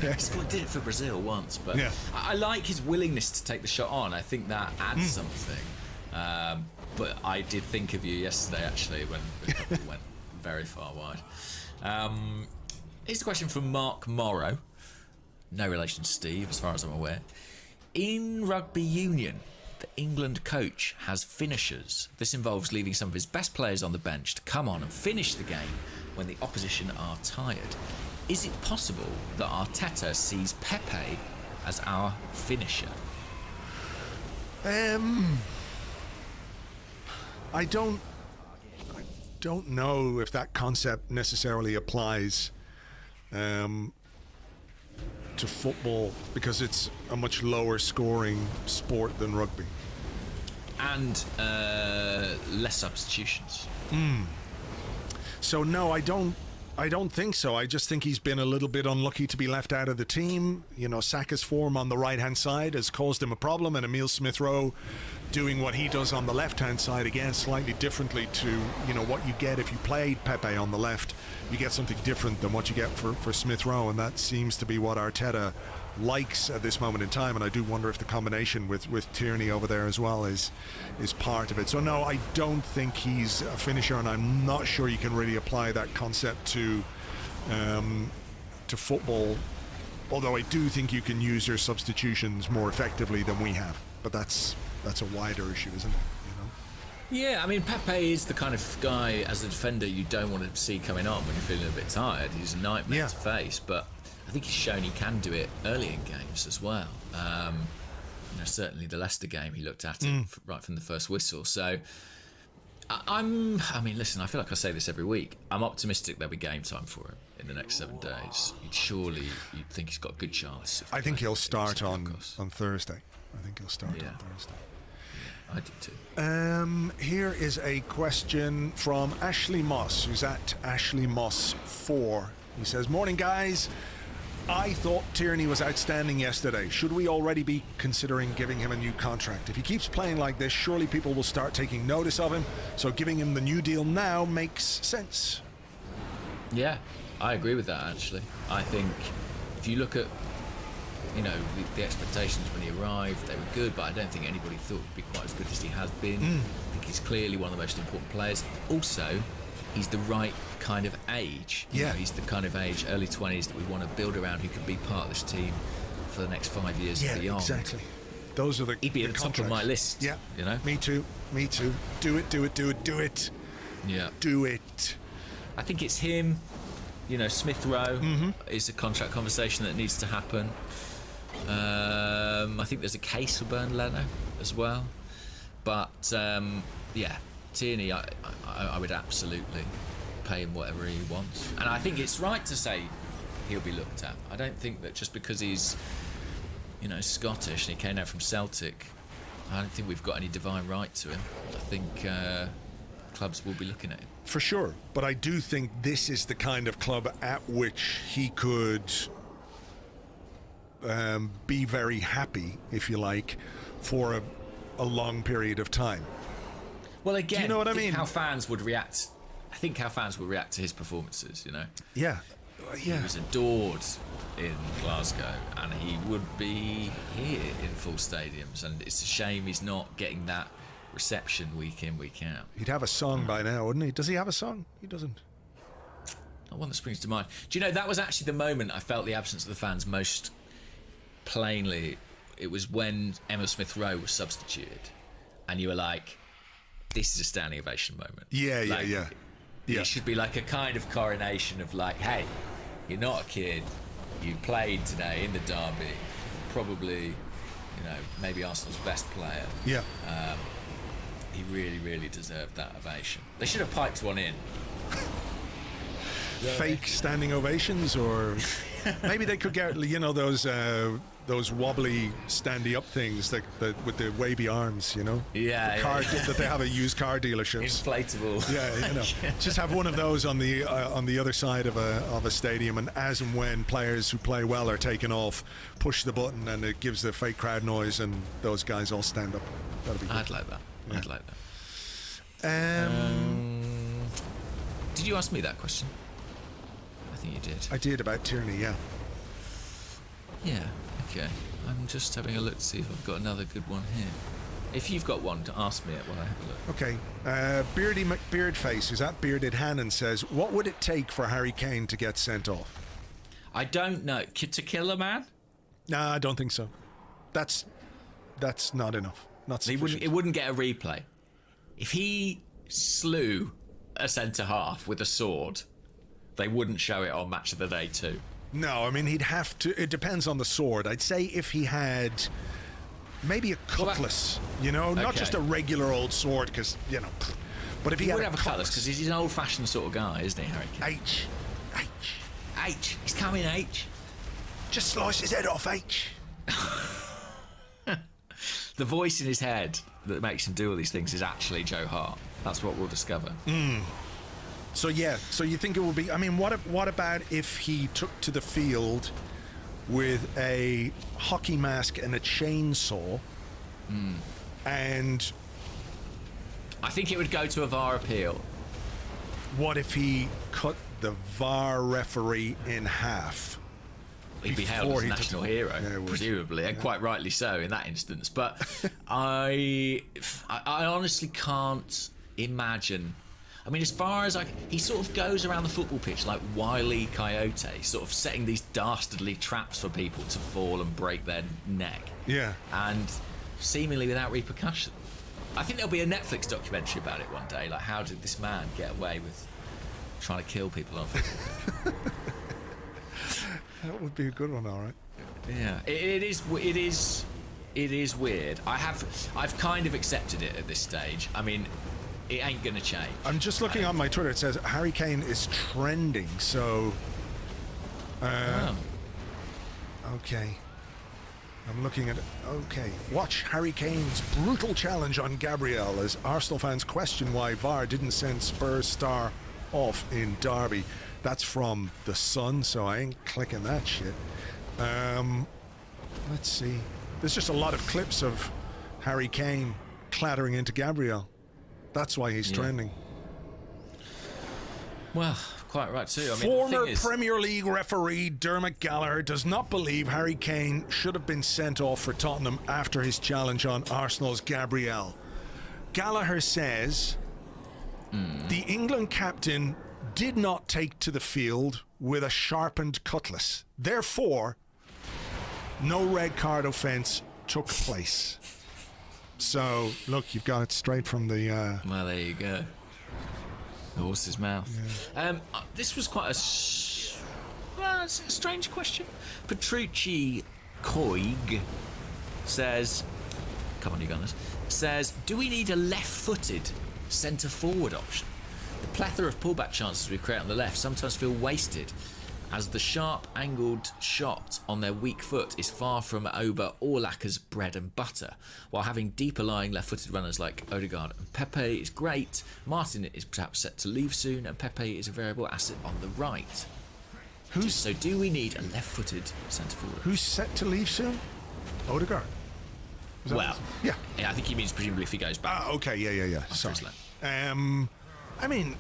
[SPEAKER 2] did it for Brazil once, but I like his willingness to take the shot on. I think that adds something. But I did think of you yesterday, actually, when the couple went very far wide. Here's a question from Mark Morrow. No relation to Steve, as far as I'm aware. In rugby union, the England coach has finishers. This involves leaving some of his best players on the bench to come on and finish the game when the opposition are tired. Is it possible that Arteta sees Pepe as our finisher?
[SPEAKER 1] I don't know if that concept necessarily applies to football, because it's a much lower scoring sport than rugby.
[SPEAKER 2] And less substitutions.
[SPEAKER 1] So no, I don't think so. I just think he's been a little bit unlucky to be left out of the team. Saka's form on the right-hand side has caused him a problem, and Emile Smith-Rowe doing what he does on the left-hand side, again, slightly differently to, what you get if you played Pepe on the left. You get something different than what you get for Smith-Rowe, and that seems to be what Arteta likes at this moment in time. And I do wonder if the combination with Tierney over there as well is part of it. So no, I don't think he's a finisher, and I'm not sure you can really apply that concept to football, although I do think you can use your substitutions more effectively than we have. But that's a wider issue, isn't it?
[SPEAKER 2] Yeah, I mean, Pepe is the kind of guy, as a defender, you don't want to see coming on when you're feeling a bit tired. He's a nightmare to face, but I think he's shown he can do it early in games as well. Certainly the Leicester game, he looked at it right from the first whistle. So I mean, listen, I feel like I say this every week. I'm optimistic there'll be game time for him in the next 7 days. You'd think he's got a good chance.
[SPEAKER 1] I think he'll start on Thursday. I think he'll start on Thursday.
[SPEAKER 2] I did too.
[SPEAKER 1] Here is a question from Ashley Moss, who's at Ashley Moss 4. He says, "Morning, guys. I thought Tierney was outstanding yesterday. Should we already be considering giving him a new contract? If he keeps playing like this, surely people will start taking notice of him. So giving him the new deal now makes sense."
[SPEAKER 2] Yeah, I agree with that, actually. I think if you look at the expectations when he arrived, they were good, but I don't think anybody thought he'd be quite as good as he has been. I think he's clearly one of the most important players. Also, he's the right kind of age. He's the kind of age, early 20s, that we want to build around, who can be part of this team for the next 5 years and beyond.
[SPEAKER 1] Exactly. Those are
[SPEAKER 2] he'd be at the top of my list.
[SPEAKER 1] Yeah. Me too. Do it.
[SPEAKER 2] Yeah.
[SPEAKER 1] Do it.
[SPEAKER 2] I think it's him. Smith-Rowe is a contract conversation that needs to happen. I think there's a case for Bernd Leno as well, but Tierney, I would absolutely pay him whatever he wants, and I think it's right to say he'll be looked at. I don't think that just because he's Scottish, and he came out from Celtic. I don't think we've got any divine right to him. I think clubs will be looking at him.
[SPEAKER 1] For sure. But I do think this is the kind of club at which he could be very happy, if you like, for a long period of time.
[SPEAKER 2] Well, again,
[SPEAKER 1] do you know what I mean?
[SPEAKER 2] How fans would react. I think how fans will react to his performances,
[SPEAKER 1] Yeah.
[SPEAKER 2] He was adored in Glasgow, and he would be here in full stadiums, and it's a shame he's not getting that reception week in, week out.
[SPEAKER 1] He'd have a song by now, wouldn't he? Does he have a song? He doesn't.
[SPEAKER 2] Not one that springs to mind. Do you know, that was actually the moment I felt the absence of the fans most plainly. It was when Emil Smith Rowe was substituted, and you were like, this is a standing ovation moment.
[SPEAKER 1] Yeah.
[SPEAKER 2] It should be like a kind of coronation of like, hey, you're not a kid, you played today in the derby, probably, maybe Arsenal's best player.
[SPEAKER 1] Yeah.
[SPEAKER 2] He really, really deserved that ovation. They should have piped one in.
[SPEAKER 1] Fake standing ovations, or maybe they could get those wobbly standy up things that with the wavy arms,
[SPEAKER 2] Yeah,
[SPEAKER 1] that they have at used car dealerships.
[SPEAKER 2] Inflatable.
[SPEAKER 1] Yeah, just have one of those on the other side of a stadium, and as and when players who play well are taken off, push the button and it gives the fake crowd noise, and those guys all stand up. That'd be good.
[SPEAKER 2] I'd like that.
[SPEAKER 1] Yeah.
[SPEAKER 2] I'd like that. Did you ask me that question? I think you did.
[SPEAKER 1] I did, about Tierney, yeah.
[SPEAKER 2] Yeah, okay. I'm just having a look to see if I've got another good one here. If you've got one, to ask me it while I have a look.
[SPEAKER 1] Okay. Beardy McBeardface, who's at Bearded Hannon, says, what would it take for Harry Kane to get sent off?
[SPEAKER 2] I don't know. To kill a man?
[SPEAKER 1] Nah, I don't think so. That's not enough. Not sufficient.
[SPEAKER 2] It wouldn't get a replay. If he slew a centre-half with a sword, they wouldn't show it on Match of the Day 2.
[SPEAKER 1] No, I mean, he'd have to... It depends on the sword. I'd say if he had maybe a cutlass, not just a regular old sword, because, but if he had
[SPEAKER 2] would have a cutlass, because he's an old-fashioned sort of guy, isn't he, Harry Kane?
[SPEAKER 1] H.
[SPEAKER 2] He's coming, H.
[SPEAKER 1] Just slice his head off, H.
[SPEAKER 2] The voice in his head that makes him do all these things is actually Joe Hart. That's what we'll discover.
[SPEAKER 1] So you think it would be... I mean, what about if he took to the field with a hockey mask and a chainsaw, and...
[SPEAKER 2] I think it would go to a VAR appeal.
[SPEAKER 1] What if he cut the VAR referee in half?
[SPEAKER 2] He'd be hailed as a national hero, presumably, and quite rightly so in that instance. But I honestly can't imagine. I mean, as far as he sort of goes around the football pitch like Wile E. Coyote, sort of setting these dastardly traps for people to fall and break their neck. Yeah. And seemingly without repercussion. I think there'll be a Netflix documentary about it one day, like how did this man get away with trying to kill people on football pitch?
[SPEAKER 1] That would be a good one, all right.
[SPEAKER 2] Yeah, it is weird. I've kind of accepted it at this stage. I mean, it ain't gonna change.
[SPEAKER 1] I'm just looking on my Twitter. It says Harry Kane is trending. So, okay. I'm looking at it. Okay, watch Harry Kane's brutal challenge on Gabriel as Arsenal fans question why VAR didn't send Spurs star off in Derby. That's from The Sun, so I ain't clicking that shit. Let's see. There's just a lot of clips of Harry Kane clattering into Gabriel. That's why he's trending.
[SPEAKER 2] Well, quite right too. I mean,
[SPEAKER 1] former Premier League referee Dermot Gallagher does not believe Harry Kane should have been sent off for Tottenham after his challenge on Arsenal's Gabriel. Gallagher says the England captain did not take to the field with a sharpened cutlass. Therefore, no red card offence took place. So, look, you've got it straight from the...
[SPEAKER 2] Well, there you go. The horse's mouth. Yeah. This was quite it's a strange question. Petrucci Koig says... Come on, you gunners. Says, do we need a left-footed centre-forward option? The plethora of pullback chances we create on the left sometimes feel wasted, as the sharp angled shot on their weak foot is far from Oba or Lacker's bread and butter, while having deeper lying left-footed runners like Odegaard and Pepe is great. Martin is perhaps set to leave soon, and Pepe is a variable asset on the right. So do we need a left-footed centre forward?
[SPEAKER 1] Who's set to leave soon? Odegaard.
[SPEAKER 2] Well,
[SPEAKER 1] yeah,
[SPEAKER 2] I think he means presumably if he goes back.
[SPEAKER 1] Okay, yeah. Sorry. I mean,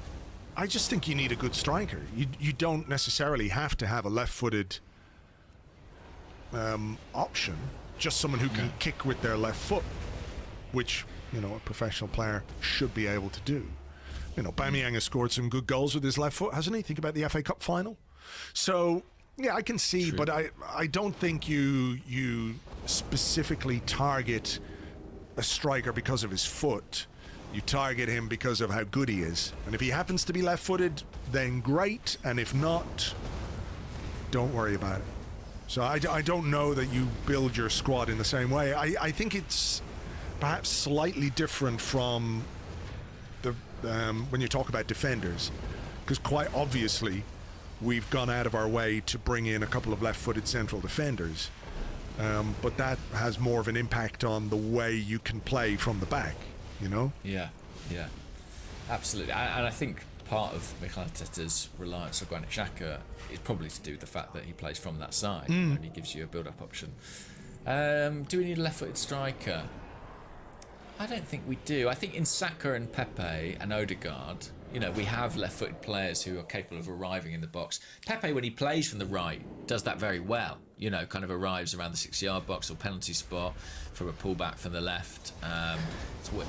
[SPEAKER 1] I just think you need a good striker. You don't necessarily have to have a left-footed option. Just someone who can kick with their left foot, which, you know, a professional player should be able to do. You know, Aubameyang has scored some good goals with his left foot, hasn't he? Think about the FA Cup final. So, yeah, I can see, but I don't think you specifically target a striker because of his foot. You target him because of how good he is. And if he happens to be left-footed, then great. And if not, don't worry about it. So I don't know that you build your squad in the same way. I think it's perhaps slightly different from the when you talk about defenders. Because quite obviously, we've gone out of our way to bring in a couple of left-footed central defenders. But that has more of an impact on the way you can play from the back. You know?
[SPEAKER 2] Yeah, absolutely. And I think part of Mikel Arteta's reliance on Granit Xhaka is probably to do with the fact that he plays from that side and he gives you a build-up option. Do we need a left-footed striker? I don't think we do. I think in Saka and Pepe and Odegaard, you know, we have left-footed players who are capable of arriving in the box. Pepe, when he plays from the right, does that very well. You know, kind of arrives around the 6-yard box or penalty spot from a pullback from the left.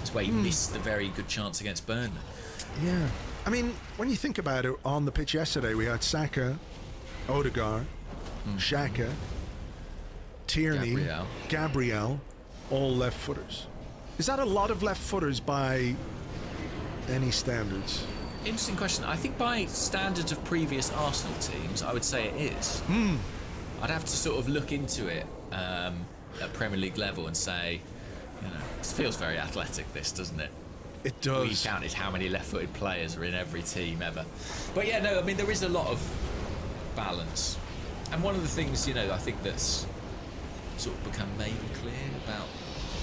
[SPEAKER 2] It's where he missed the very good chance against Burnley.
[SPEAKER 1] Yeah. I mean, when you think about it, on the pitch yesterday, we had Saka, Odegaard, Xhaka, Tierney, Gabriel, all left-footers. Is that a lot of left-footers by any standards?
[SPEAKER 2] Interesting question. I think by standards of previous Arsenal teams, I would say it is. I'd have to sort of look into it at Premier League level and say, you know, it feels very athletic, this, doesn't it?
[SPEAKER 1] It does.
[SPEAKER 2] We counted how many left-footed players are in every team ever. But yeah, no, I mean, there is a lot of balance. And one of the things, you know, I think that's sort of become maybe clear about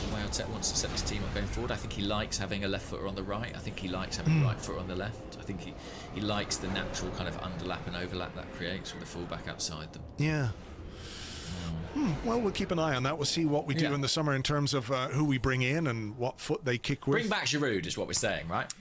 [SPEAKER 2] the way Arteta wants to set this team up going forward. I think he likes having a left footer on the right. I think he likes having a right footer on the left. I think he likes the natural kind of underlap and overlap that creates with the fullback outside them.
[SPEAKER 1] Yeah. Well, we'll keep an eye on that. We'll see what we do in the summer in terms of who we bring in and what foot they kick with.
[SPEAKER 2] Bring back Giroud is what we're saying, right?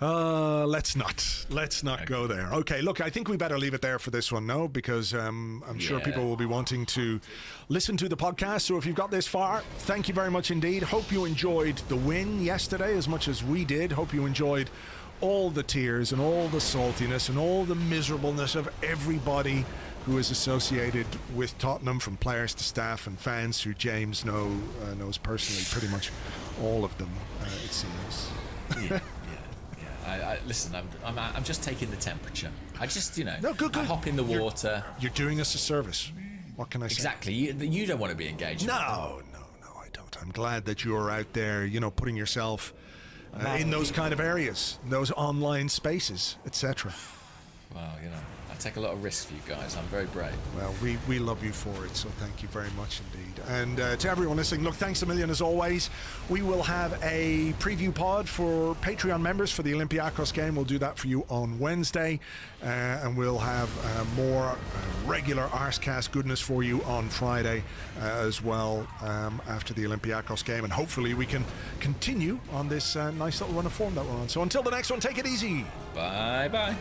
[SPEAKER 1] Let's not go there. Okay, look, I think we better leave it there for this one, no? Because I'm sure people will be wanting to listen to the podcast. So if you've got this far, thank you very much indeed. Hope you enjoyed the win yesterday as much as we did. Hope you enjoyed all the tears and all the saltiness and all the miserableness of everybody who is associated with Tottenham, from players to staff and fans who James knows personally, pretty much all of them, it seems.
[SPEAKER 2] Yeah. Listen, I'm just taking the temperature. I just, you know,
[SPEAKER 1] good.
[SPEAKER 2] I hop in the water.
[SPEAKER 1] You're doing us a service. What can I say?
[SPEAKER 2] Exactly. You don't want to be engaged.
[SPEAKER 1] No, I don't. I'm glad that you're out there, you know, putting yourself in those kind of areas, those online spaces, etc.
[SPEAKER 2] Well, you know, I take a lot of risks for you guys. I'm very brave.
[SPEAKER 1] Well, we love you for it, so thank you very much indeed. And to everyone listening, look, thanks a million as always. We will have a preview pod for Patreon members for the Olympiacos game. We'll do that for you on Wednesday. And we'll have more regular Arsecast goodness for you on Friday as well after the Olympiacos game. And hopefully we can continue on this nice little run of form that we're on. So until the next one, take it easy.
[SPEAKER 2] Bye-bye.